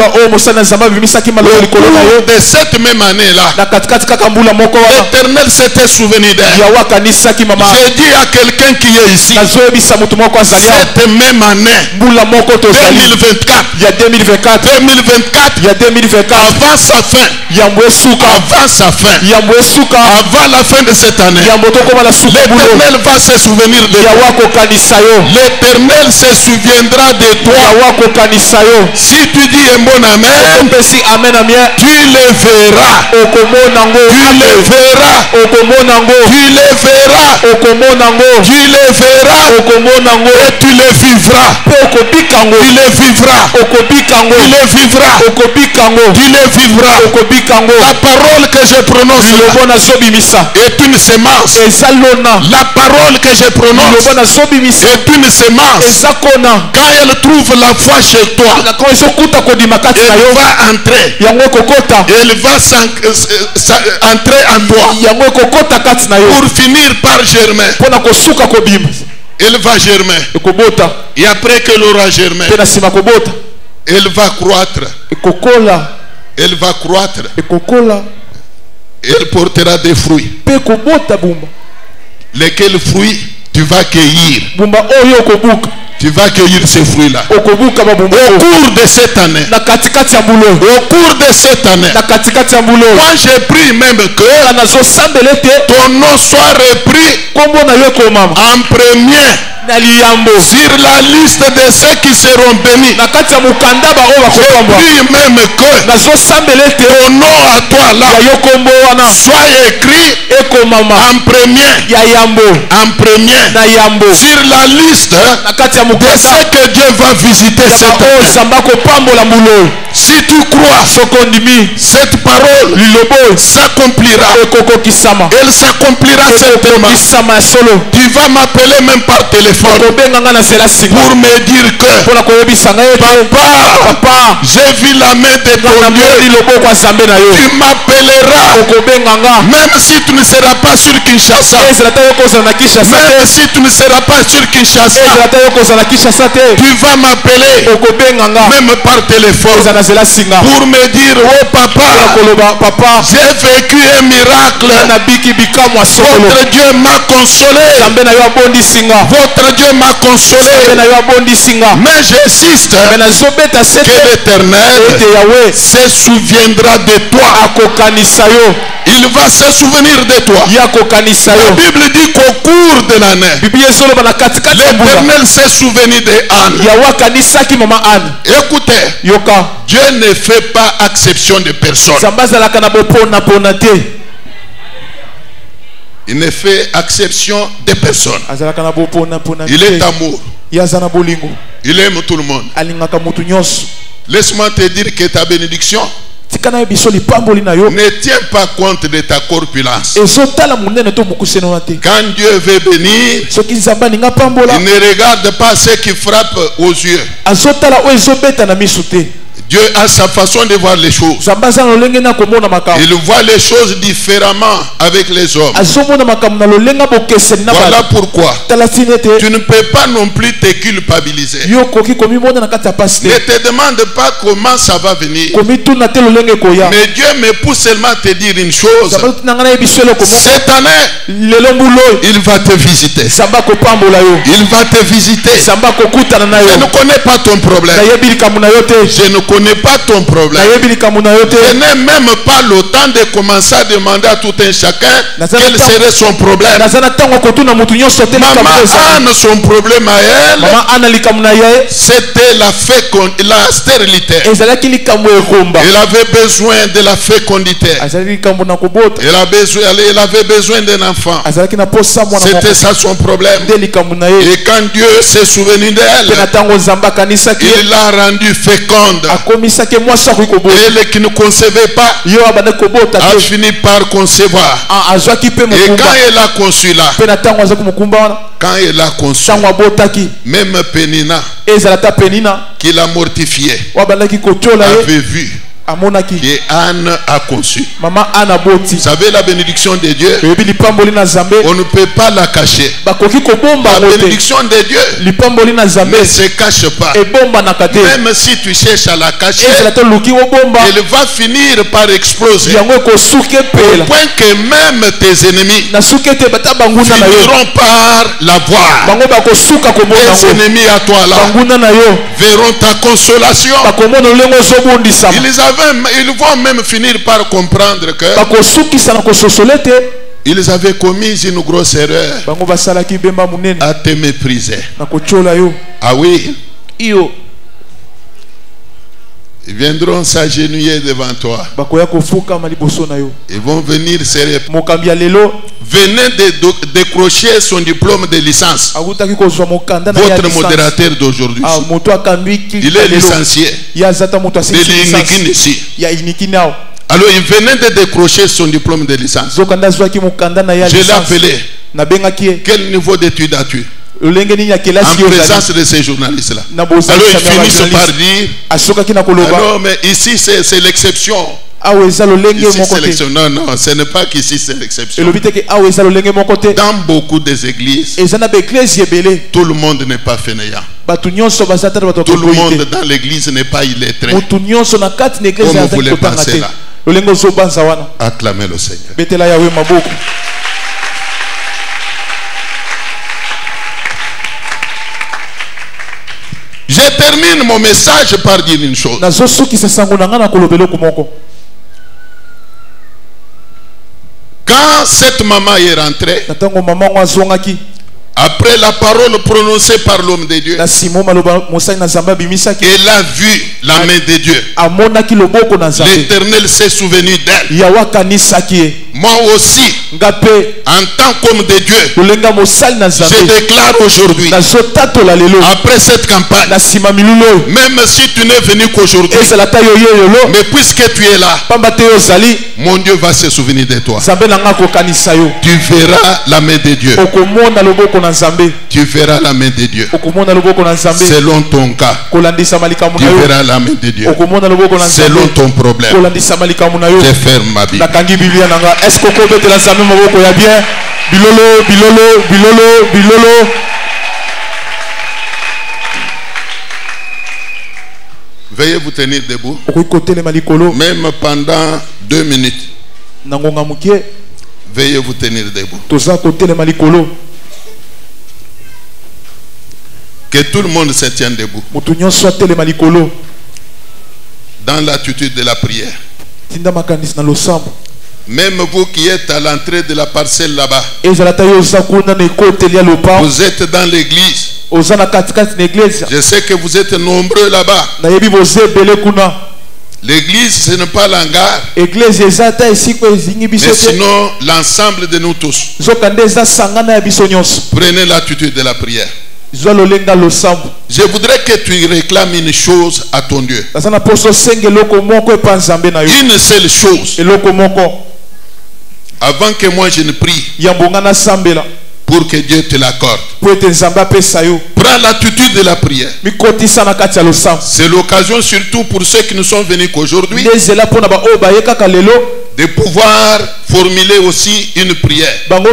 cours de cette même année-là, l'Éternel s'était souvenu d'elle. J'ai dit à quelqu'un qui est ici, cette même année, 2024, avant sa fin, avant la fin de cette année, l'Éternel va se souvenir de toi. L'Éternel se souviendra de toi. Si tu dis un bon amen, tu le verras. Tu le verras. Tu le verras. Tu le verras. Et tu le vivras. Tu le vivras. Tu le vivras. La parole que je prononce est une semence. La parole que je prononce est une semence. Quand elle trouve la foi chez toi, elle va entrer. Elle va entrer en toi pour finir par germer. Elle va germer. Et après qu'elle aura germé, elle va croître. Elle va croître. Elle portera des fruits. Lesquels fruits tu vas cueillir? Tu vas cueillir ces fruits-là. Au cours de cette année. Au cours de cette année. Moi j'ai pris même que ton nom soit repris en premier sur la liste de ceux qui seront bénis. J'ai pris même que ton nom à toi là soit écrit en premier. Sur la liste de ceux que Dieu va visiter cette année. Si tu crois, cette parole s'accomplira. Elle s'accomplira certainement. Tu vas m'appeler même par téléphone pour me dire que papa, j'ai vu la main de ton Dieu. Tu m'appelleras. Même si tu ne seras pas sur Kinshasa. Même si tu ne seras pas sur Kinshasa. Tu vas m'appeler même par téléphone pour me dire, oh papa, j'ai vécu un miracle. Votre Dieu m'a consolé. Votre Dieu m'a consolé. Mais j'insiste que l'Éternel se souviendra de toi. Il va se souvenir de toi. La Bible dit qu'au cours de l'année, l'Éternel s'est souvenu de Anne. Écoutez, Dieu ne fait pas exception de personne. Il ne fait exception de personne. Il est amour. Il aime tout le monde. Laisse-moi te dire que ta bénédiction ne tient pas compte de ta corpulence. Quand Dieu veut bénir, il ne regarde pas ce qui frappe aux yeux. Dieu a sa façon de voir les choses. Il voit les choses différemment avec les hommes. Voilà pourquoi tu ne peux pas non plus te culpabiliser. Ne te demande pas comment ça va venir. Mais Dieu me pousse seulement à te dire une chose. Cette année, il va te visiter. Il va te visiter. Je ne connais pas ton problème. Je ne connais pas ton problème. Je n'ai même pas le temps de commencer à demander à tout un chacun quel serait son problème. Maman Anne, son problème à elle, c'était la stérilité. Elle avait besoin de la fécondité. Elle avait besoin d'un enfant. C'était ça son problème. Et quand Dieu s'est souvenu d'elle, il l'a rendue féconde. Elle qui ne concevait pas a fini par concevoir. Et quand elle a conçu là, quand elle a conçu, même Pénina, qui l'a mortifié, avait vu que Anne a conçu. Vous savez, la bénédiction de Dieu, on ne peut pas la cacher. La bénédiction de Dieu ne se cache pas. Même si tu cherches à la cacher, elle va finir par exploser. Au point que même tes ennemis finiront par la voir. Tes ennemis à toi là verront ta consolation. Ils vont même finir par comprendre que ils avaient commis une grosse erreur à te mépriser. Ah oui. Ils viendront s'agenouiller devant toi. Ils vont venir se venez de décrocher son diplôme de licence. Votre modérateur d'aujourd'hui, il est licencié. Alors il venait de décrocher son diplôme de licence. Je l'ai appelé. Quel niveau d'études as-tu? En présence de ces journalistes-là. Alors ils finissent par dire, alors mais ici c'est l'exception. Ici c'est l'exception. Non, non, ce n'est pas qu'ici c'est l'exception. Dans beaucoup des églises, tout le monde n'est pas fainéant. Tout le monde dans l'église n'est pas illettré. Comme vous voulez penser là. Acclamez le Seigneur. Je termine mon message par dire une chose. Quand cette maman est rentrée, après la parole prononcée par l'homme de Dieu, elle a vu la main de Dieu. L'Éternel s'est souvenu d'elle. Moi aussi, en tant qu'homme de Dieu, je déclare aujourd'hui, après cette campagne, même si tu n'es venu qu'aujourd'hui, mais puisque tu es là, mon Dieu va se souvenir de toi. Tu verras la main de Dieu. Tu verras la main de Dieu. Selon ton cas, tu verras la main de Dieu. Selon ton problème, je ferme ma Bible. Est-ce que vous pouvez lancer maboko ya bien? Bilolo. Veuillez vous tenir debout. Même pendant 2 minutes. Veuillez vous tenir debout. Que tout le monde se tienne debout. Dans l'attitude de la prière. Même vous qui êtes à l'entrée de la parcelle là-bas, vous êtes dans l'église. Je sais que vous êtes nombreux là-bas. L'église, ce n'est pas l'hangar, mais sinon l'ensemble de nous tous. Prenez l'attitude de la prière. Je voudrais que tu réclames une chose à ton Dieu. Une seule chose. Avant que moi je ne prie, pour que Dieu te l'accorde. Prends l'attitude de la prière. C'est l'occasion surtout pour ceux qui ne sont venus qu'aujourd'hui de pouvoir formuler aussi une prière. Même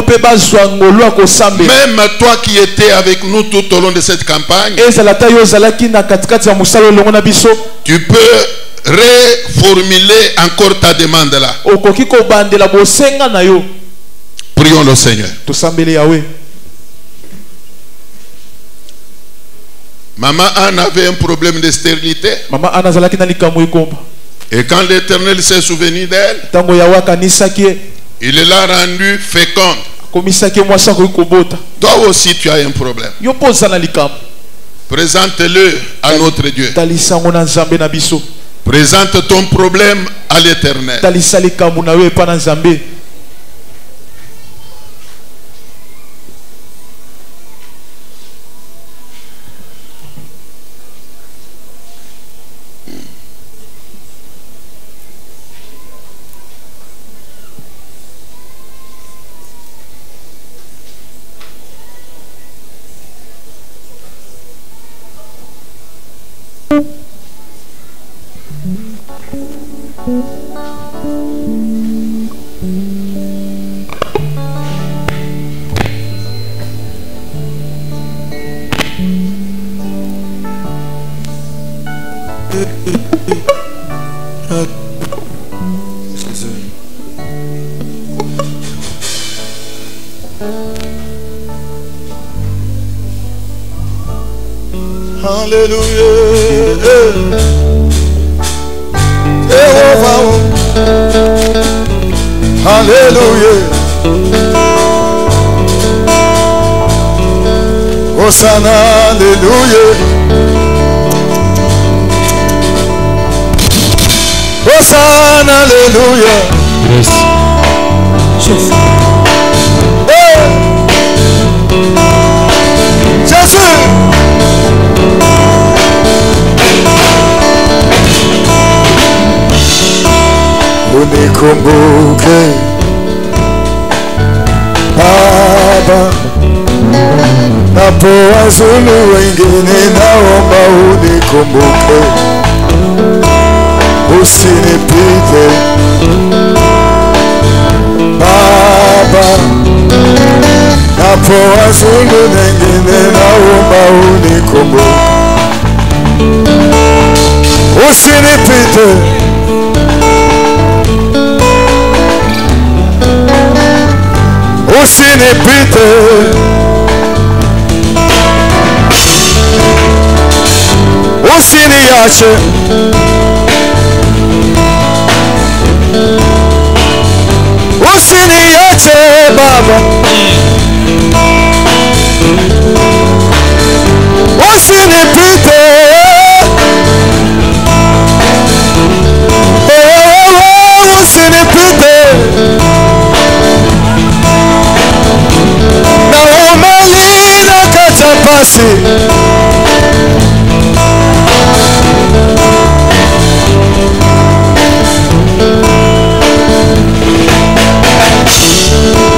toi qui étais avec nous tout au long de cette campagne, tu peux reformuler encore ta demande là. Prions le Seigneur. Maman Anne avait un problème de stérilité. Et quand l'Éternel s'est souvenu d'elle, il l'a rendue féconde. Toi aussi tu as un problème. Présente-le à notre Dieu. Présente ton problème à l'Éternel. Hosanna, hallelujah. Hosanna, hallelujah. Yes. Hey. Jésus. Unikumbuke Baba, napoazulu wengine, naomba unikumbuke, usinipite Baba, napoazulu wengine, naomba unikumbuke, usinipite usinipite, usiniache, usiniache Baba, usinipite, usinipite. Umelina kachapasi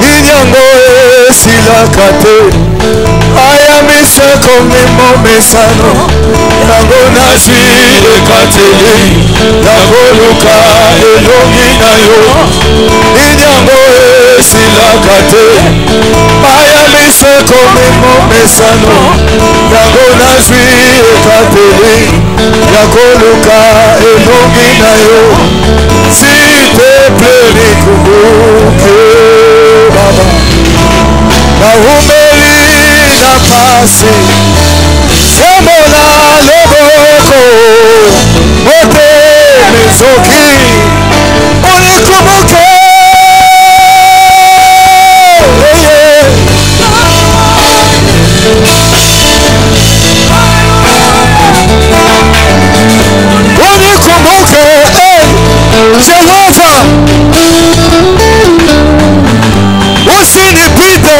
Inyango silakate ayamiseko mimo mesano yango nazwile kateli yango luka elongi na yo Inyango silakate ayamiseko mimo mesano yango nazwile kateli yango luka elongi na yo s'il te plaît nikumbuke Baba na umeli na pasi semola loboko ote mezoki unikumbuke unikumbuke Jehova usinipite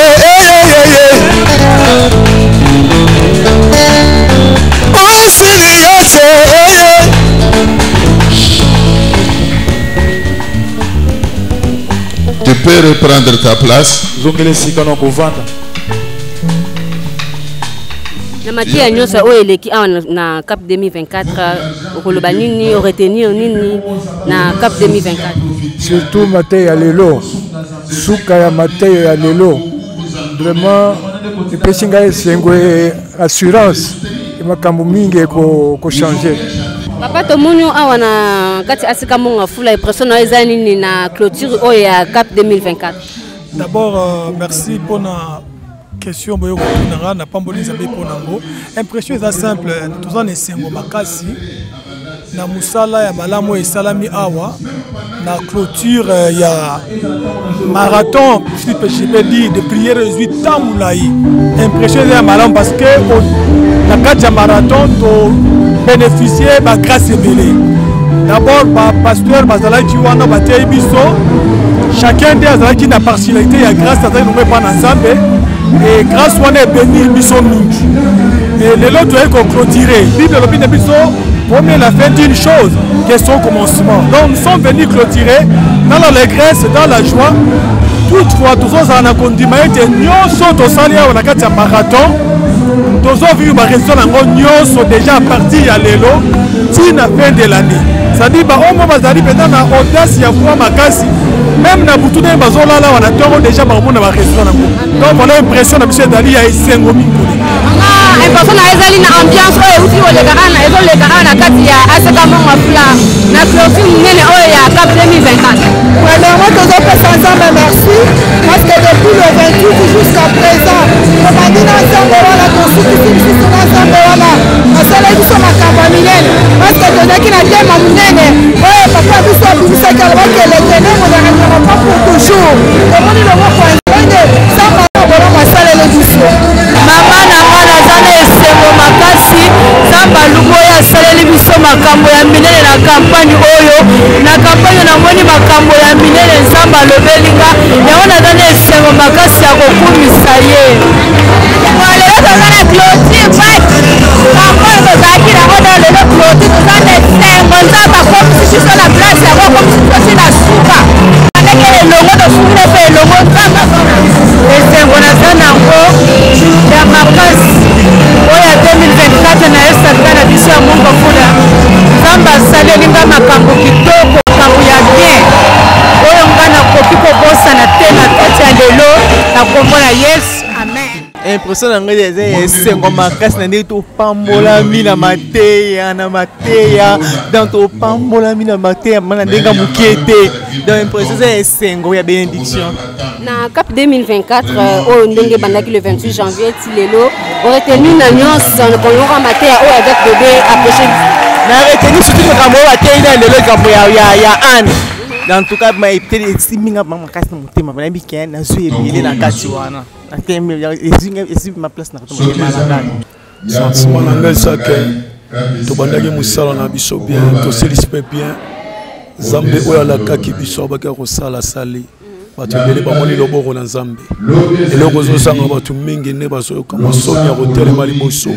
usiniache Tu peux reprendre ta place. Na matière nyonso o eleki na Cap 2024 okoloba nini o retenir nini na Cap 2024 surtout matière ya lelo suka ya matière ya lelo vraiment epesi ngai esengo assurance makambo mingi ko changer. Papa Tomunyo awa na kati asika monga fula impression na eza nini na clôture o ya Cap 2024. D'abord merci pour na question boyo na na pamboli nzambe pour nango. Impression eza simple tous en esengo makasi na musala ya malamu e salami awa na clôture ya marathon si je peux dire de prière 18 temps moulai. Impression ya malamu parce que na kati ya marathon to bénéficier ba grâce ebele. D'abord ba pasteur bazalaki wana batei biso chacun des azalaki na partialité ya grâce azali nomé pa na Nzambe et grâce wana bénir biso mingi. Et les autres doivent clôturer. Bible lobi na biso premier la fin d'une chose que son commencement. Donc nous sommes venus clôturer dans l'allégresse, dans la joie. Toutefois tous on a condimé et nous sommes au salia on a kati ya marathon. Tous on vu ma raison nous sommes déjà partis à l'élo tina fin de l'année. Ça dit bah au moment bazali pendant na audace ya foi makasi même na butu na bazola là on a toro déjà ba mona ba raison nango. Donc on a l'impression na monsieur Dali ya esengo mingi. Impression na ezali na ambiance oyo uti o le garana ezo le garana kati ya aseka monga fula na clôture nene oyo ya Cap 2024. Vraiment tous on peut s'ensemble merci parce que depuis le 28 jusqu'à présent on a dit dans ensemble wala constitution na ensemble wala asala biso makambo minene parce que tozaki na tema minene oyo papa biso abimisa kalaba ke le tenez on ne restera pas pour toujours omoni le mot point sans parole masala le biso mama na mwana zana esengo makasi zamba lumo ya saleli biso makambo ya minene na campagne oyo na campagne na moni makambo ya minene zamba lobelinga yango na zana esengo makasi ya kokumisa ye lelo tozana clôture campagne tozalaki nango na lelo clôture tozana esengo nzamba komisi biso na place yango komisi biso na suka andeke elongo tosukile mpe elongo nzamba esengo naza nango ya makasi oyo ya 2024 na esaka na biso ya mungu fula nzambe asalelinga makambo kitoko makambo ya bien oyo nga nakoki kobosana te na kati ya lelo na kombo na yesu amen. Impression na ngai eza esengo makasi na ndenge topambolami na mateya donc topambolami na mateya na ndenge mokie te donc impression eza esengo ya bénédiction. Na Cap 2024 oyo ndenge bandaki le 28 janvier ti lelo oretenu na nyonso kolonga mateya oyo avec bébé approché na retenu surtout makambo oyo atei na lelo likambo ya ane en tout cas peut-être esiminga makasi na motema nayebi ke nazwi ebele na kati wana ma place na sentiment na ngai sake tobandaki mosala na biso bien toselisi mpe bien Nzambe oyo alakaki biso abaki kosala sali bato ebele bamoni loboko na Nzambe eloko ezosanga bato mingi nde bazoyoka mosomi ya kotelema liboso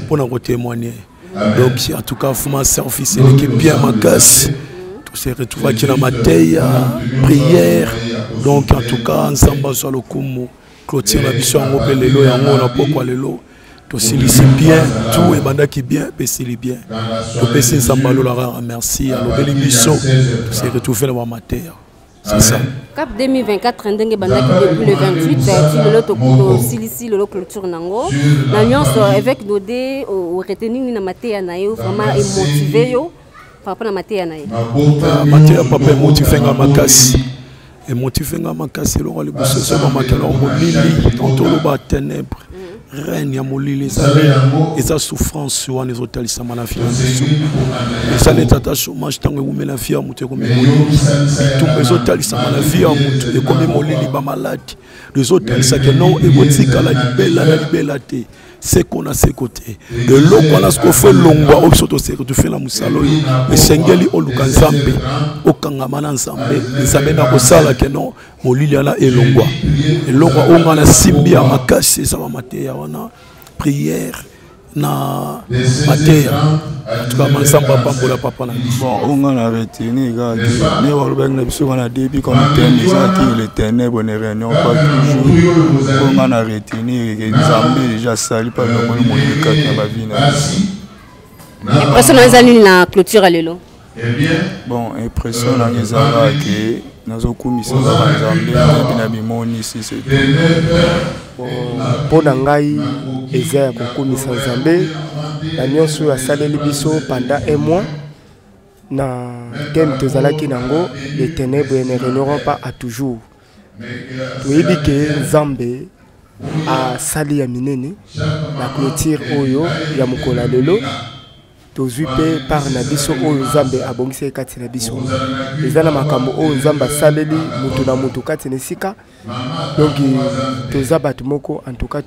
mpona kotémoigner. Donc en tout cas fuma service eleki bien makasi se retrouve qui na mateya prière donc en tout cas Nzambe azwa lokumu clôture na biso yango mpe lelo yango na pokwa lelo tosilisi bien tout ebandaki bien pesili bien topesi Nzambe alolaka merci alobeli biso se retrouve na mateya. C'est ça. Cap 2024 ndenge bandaki depuis le 28 ti lelo tosilisi lelo clôture nango na nyonso avec Dodé au retenir na mateya na yo vraiment emotivé yo par rapport à mateya na ye mateya papa emotivenga makasi emotivenga makasi eloko liboso ezoba makelo molili tontoloba ténèbre reine ya molili eza souffrance wana ezotalisama na fia biso eza netata chômage ntango ekumela fia ya moto ekomi molili bitumba ezotalisama na vie ya moto ekomi molili bamaladi ezotalisaka no ekotikala libela na libela te seko na seko te eloko wana siko fo elongwa oyo biso toseke tofie na mosala oyo esengeli oluka Nzambe okangama na Nzambe na kosala ke no molili wana elongwa eloko oyo nga na simbi ya makasi eza bamateya wana prière na mateya en tout cas mansamba pambola papa na bon on a retenu gars ne waloba na biso na début comme thème qui le ténèbre ne réunion pas toujours on a retenu que Nzambe déjà sali par le monde monika na ba vie na impression na ezali na clôture lelo bon impression na ezala que nazokumisa Nzambe na bimoni ici c'est mpona ngai eza ya kokumisa Nzambe na nyonso asaleli biso pendant un mois na thème tozalaki nango les ténèbres ne régneront pas à toujours. Toyebi ke Nzambe asali ya minene na clôture oyo ya mokola lelo tozwi mpe par na biso oyo Nzambe abongisi kati na biso eza na makambo oyo Nzambe asaleli moto na moto kati na esika donc toza bato moko en tout cas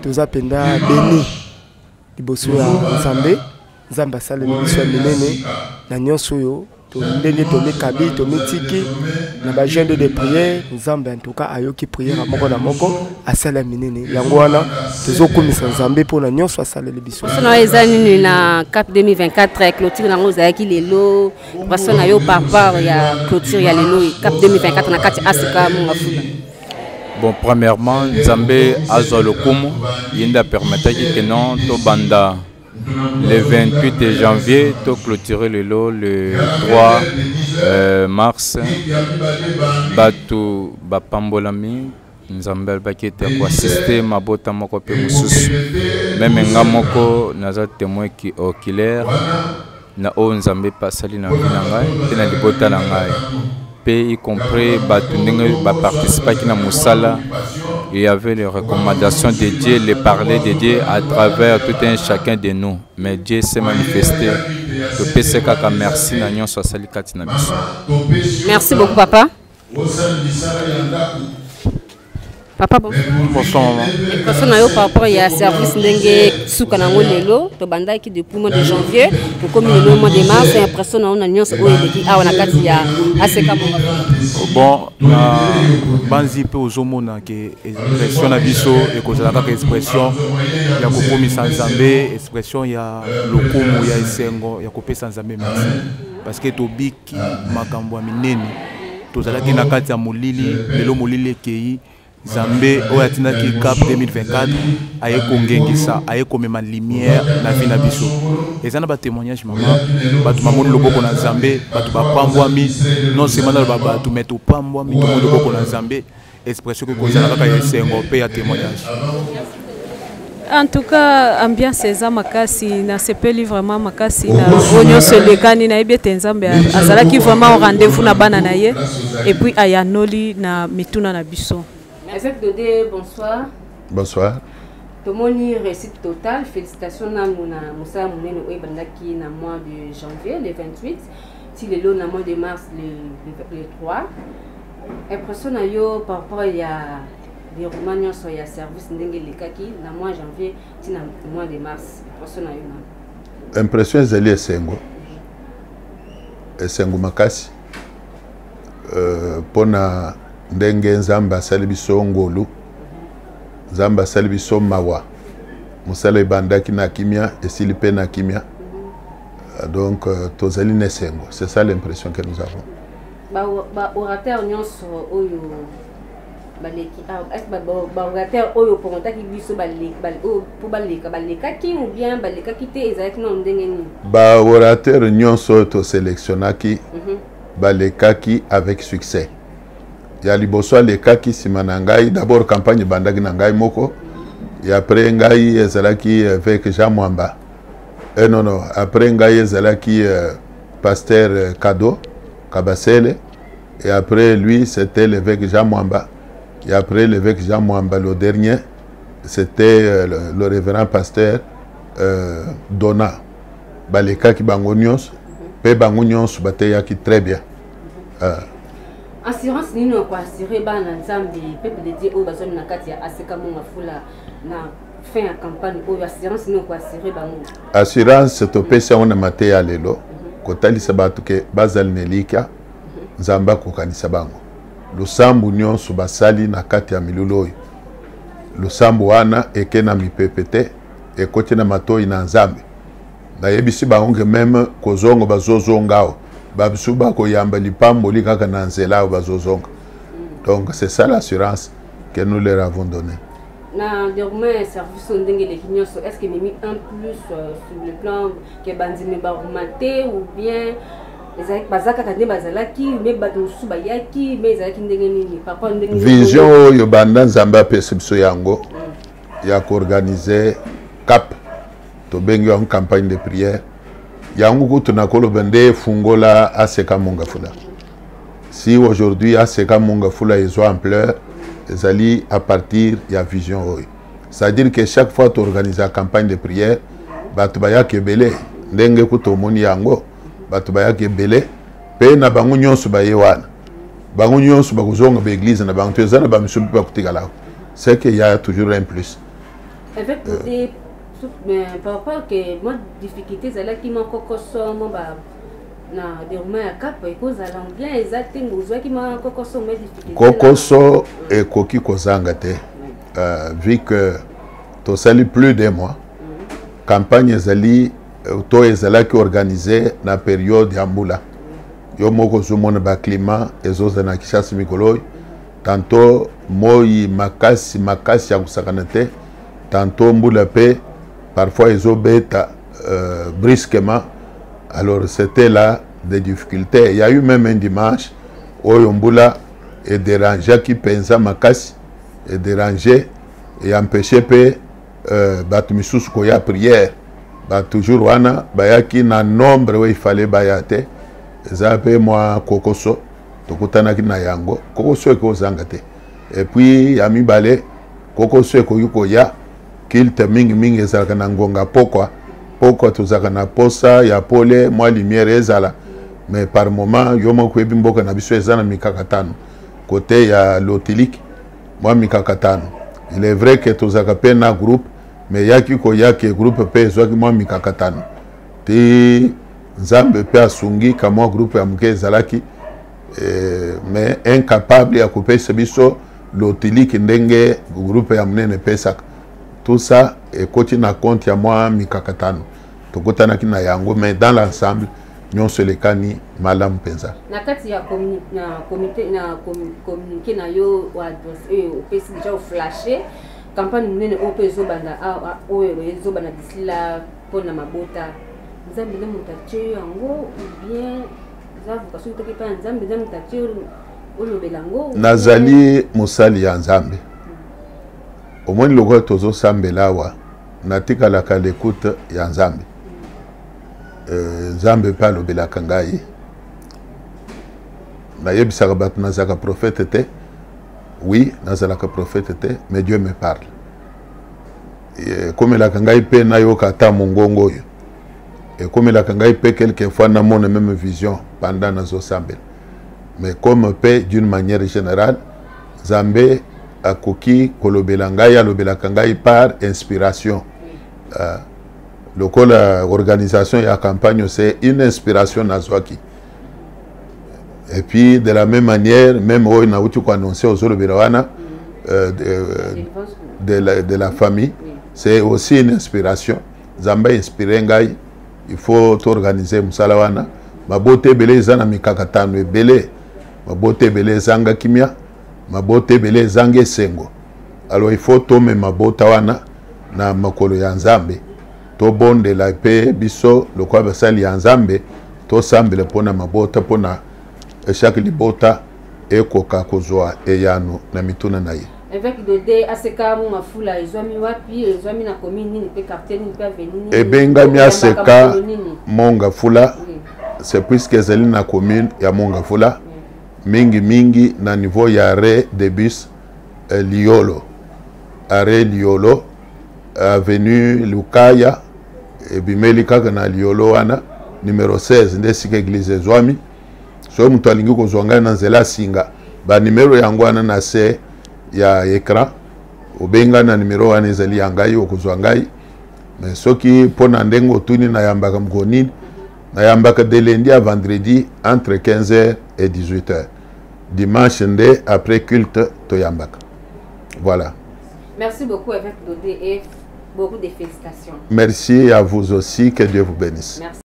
toza penda beni liboso ya Nzambe Nzambe asaleli biso ya minene na nyonso oyo ndenge tomikabi tomitiki na bagende de prière Nzambe en tout cas ayoki prière moko na moko asala minene yango wana tozokumisa Nzambe mpona nyonso asaleli biso sona ezali na cap 2024 clôture nango ezalaki lelo personne yo par rapport ya clôture ya lelo cap 2024 na kati asika Mongafula. Bon, premièrement Nzambe azwa lokumu yenda permetaki que non to banda le 28 janvier, tu as clôturé le lot le 3 mars. Batu Bapambolami, Nzambel Bakete pour assister ma bota moko pe mususu. Même ngamoko naza témoin qui oculaire na o Nzambe pasali na vinangai, te na libota na ngai. Pe y compris batu ndenge ba participer qui na musala. Il y avait les recommandations de Dieu, les parler de Dieu à travers tout un chacun de nous. Mais Dieu s'est manifesté. Merci. Merci beaucoup, papa. Papa, bonsoir maman. Personne n'a eu par rapport à service ndenge suka nango lelo to banda ki depuis mois de janvier to comme le mois de mars et personne n'a une nyonso o eleki awa na kati ya aseka mo. Bon na banzi pe ozomona ke expression na biso e kozala ka expression ya kokomisa Nzambe expression ya lokumu ya esengo ya kopesa Nzambe merci parce que to biki makambo minene tozala ki na kati ya molili lelo molili ekei Nzambe oyatina ki cap 2024 aye kongengisa aye komema lumière na vie na biso ezana ba témoignage maman batu mamoni loboko na Nzambe batu bapambwami non seulement na batu meto pambwami to loboko na Nzambe expression que kozala kaka yesengo pe ya témoignage. En tout cas, ambiance eza makasi na sepeli vraiment makasi na onyo selekani na ebete Nzambe azala ki vraiment au rendez-vous na bana na ye et puis ayanoli na mituna na biso. Avec Dodé, bonsoir. Bonsoir. Tomoni réussite totale. Félicitations à Moussa Mounene Oebandaki na mois de janvier, le 28. Si le mois de mars, le 3. Impression à yo par rapport à les Romaniens sur le service ndenge lekaki na mois de janvier, si na mois de mars. Impression à yo. Impression ezali esengo. Esengo makasi. Pona ndenge Nzambe asali biso ngolu Nzambe asali biso mawa musala ebandaki na kimia esili pe na kimia donc tozali nesengo c'est ça l'impression que nous avons ba orateur nyonso oyo baleki ba orateur oyo pontaki biso baleka ki ou bien baleka ki te ezalaki na ndenge ni ba orateur nyonso to sélectionnaki balekaki avec succès. Il y a liboso les cas qui simanangai d'abord campagne bandagi nangai moko et après ngai ezalaki avec Jean Mwamba non après ngai ezalaki pasteur Kado Kabasele et après lui c'était l'évêque Jean Mwamba et après l'évêque Jean Mwamba le dernier c'était le révérend pasteur Dona baleka ki bangonios pe bangonios bateyaki très bien. Assurance nino kwa assurer bana Nzambe peuple de Dieu o bazoni na kati ya aseka Mongafula na fin ya campagne o assurance nino kwa assurer bango. Assurance to pesa ona mateya lelo kotalisa batu ke bazali nelika Nzamba ko kanisa bango. Lusambu nyonso basali na kati ya milulu oyo. Lusambu wana eke na mipepete ekoti na matoi na nzambe nayebisi bango même kozongo bazozongao babisu bakoyamba lipamboli kaka na nzela bazozonga. Donc c'est ça l'assurance que nous leur avons donnée. Na déroulement service ndenge les clients est-ce que mis un plus sur le plan que banzime ba remonter ou bien ezaki bazaka kande bazalaki mais bato su bayaki mais ezaki ndenge nini papa ndenge vision yo banda nzamba perception yango ya organiser cap to bengi en campagne de prière yango kutu na kolobende fungola aseka Mongafula. Si aujourd'hui aseka Mongafula ils ont ampleur ezali à partir ya vision oyo. C'est-à-dire que chaque fois tu organises la campagne de prière bato bayaki ebele ndenge kutu moni yango bato bayaki ebele pe na bango nyonso baye wana bango nyonso bakozonga ba église na bango tezana ba misubi bakutikala. C'est qu'il y a toujours un plus. Avec des par rapport que moi difficulté c'est là qui m'a kokoso mo ba na déroulement ya cap et cause à l'anglais exactement besoin qui m'a kokoso mais difficulté kokoso et koki kozanga te vu que to sali plus de mois campagne ezali to ezala qui organisé na période ya mbula yo moko zomona ba climat ezoza na Kishasa mikolo tantôt moi makasi ya kusakana te tantôt mbula pe parfois ils ont bêta brusquement. Alors c'était là des difficultés. Il y a eu même un dimanche où Yombula est dérangé qui pensa makasi et dérangé et empêché pe batumisus koya prière. Ba toujours wana bayaki na nombre où il fallait bayate. Zape moi kokoso tokutana kina yango kokoso eko zangate. Et puis yami balé kokoso eko yukoya kilte mingi ezalaka na ngonga pourquoi tozaka na posa ya pole moi lumière ezala mais par moment yomo ko ebimboka na biso ezana mikakatano côté ya lotilik moi mikakatano. Il est vrai que tozaka pe na groupe mais yaki ko yaki groupe pe ezwaki moi mikakatano ti nzambe pe asungi kama groupe ya mke ezalaki mais incapable ya kopesa biso lotilik ndenge groupe ya mnene pesaka. Tout ça est côté na compte ya moi mikakatano tokotana kina yango mais dans l'ensemble nous se les kani malam penza na kati ya comité na communiquer na yo wa dossier au pesi déjà au flasher campagne nene au peso banda o ezo bana disila pona mabota nzambe na mutache yango ou bien zavu kaso toke pa nzambe na mutache olobelango nazali musali ya nzambe. Au moins le gars tozo sambelawa natika la l'écoute ya nzambe nzambe pa lobela kangai na yebisaka bato nazaka prophète te oui nazalaka prophète te mais Dieu me parle comme la kangai pe na yoka ta mongongo yo et comme la kangai pe quelquefois na mon même vision pendant nazo sambela mais comme pe d'une manière générale nzambe akoki kolobela ngai alobelaka ngai par inspiration. L'organisation et la campagne c'est une inspiration nazwaki. Et puis de la même manière même où na uti ko annoncer aux olobelawana de la famille c'est aussi une inspiration. Zamba inspiré ngai il faut organiser musala wana mabote belé zana mikakatano ebele mabote belé zanga kimia mabote belé zange sengo. Alors il faut tomber mabota wana na makolo ya nzambe to bonde la pe biso le kwa basali ya nzambe to sambele pona mabota pona chaque libota ekoka kozwa eyano na mituna na ye. Avec Dodé aseka mu mafula ezwami wapi ezwami na commune ni pe quartier ni pe avenue ni ebenga mi aseka Mongafula c'est puisque zeli na commune ya Mongafula mingi na niveau ya arrêt de bus Liolo arrêt Liolo avenue Lukaya ebimeli kaka na Liolo wana numéro 16 ndesika église zwami so mutu alingi kozwanga na nzela singa ba numéro yango wana na se ya écran obenga na numéro wana ezali yangai okozwangai mais soki pona ndengo tuni na yambaka mkonini na yambaka de lundi à vendredi entre 15h et 18h. Dimanche nde après culte to yambaka. Voilà. Merci beaucoup avec Dodé et Beaucoup de félicitations. Merci à vous aussi. Que Dieu vous bénisse. Merci.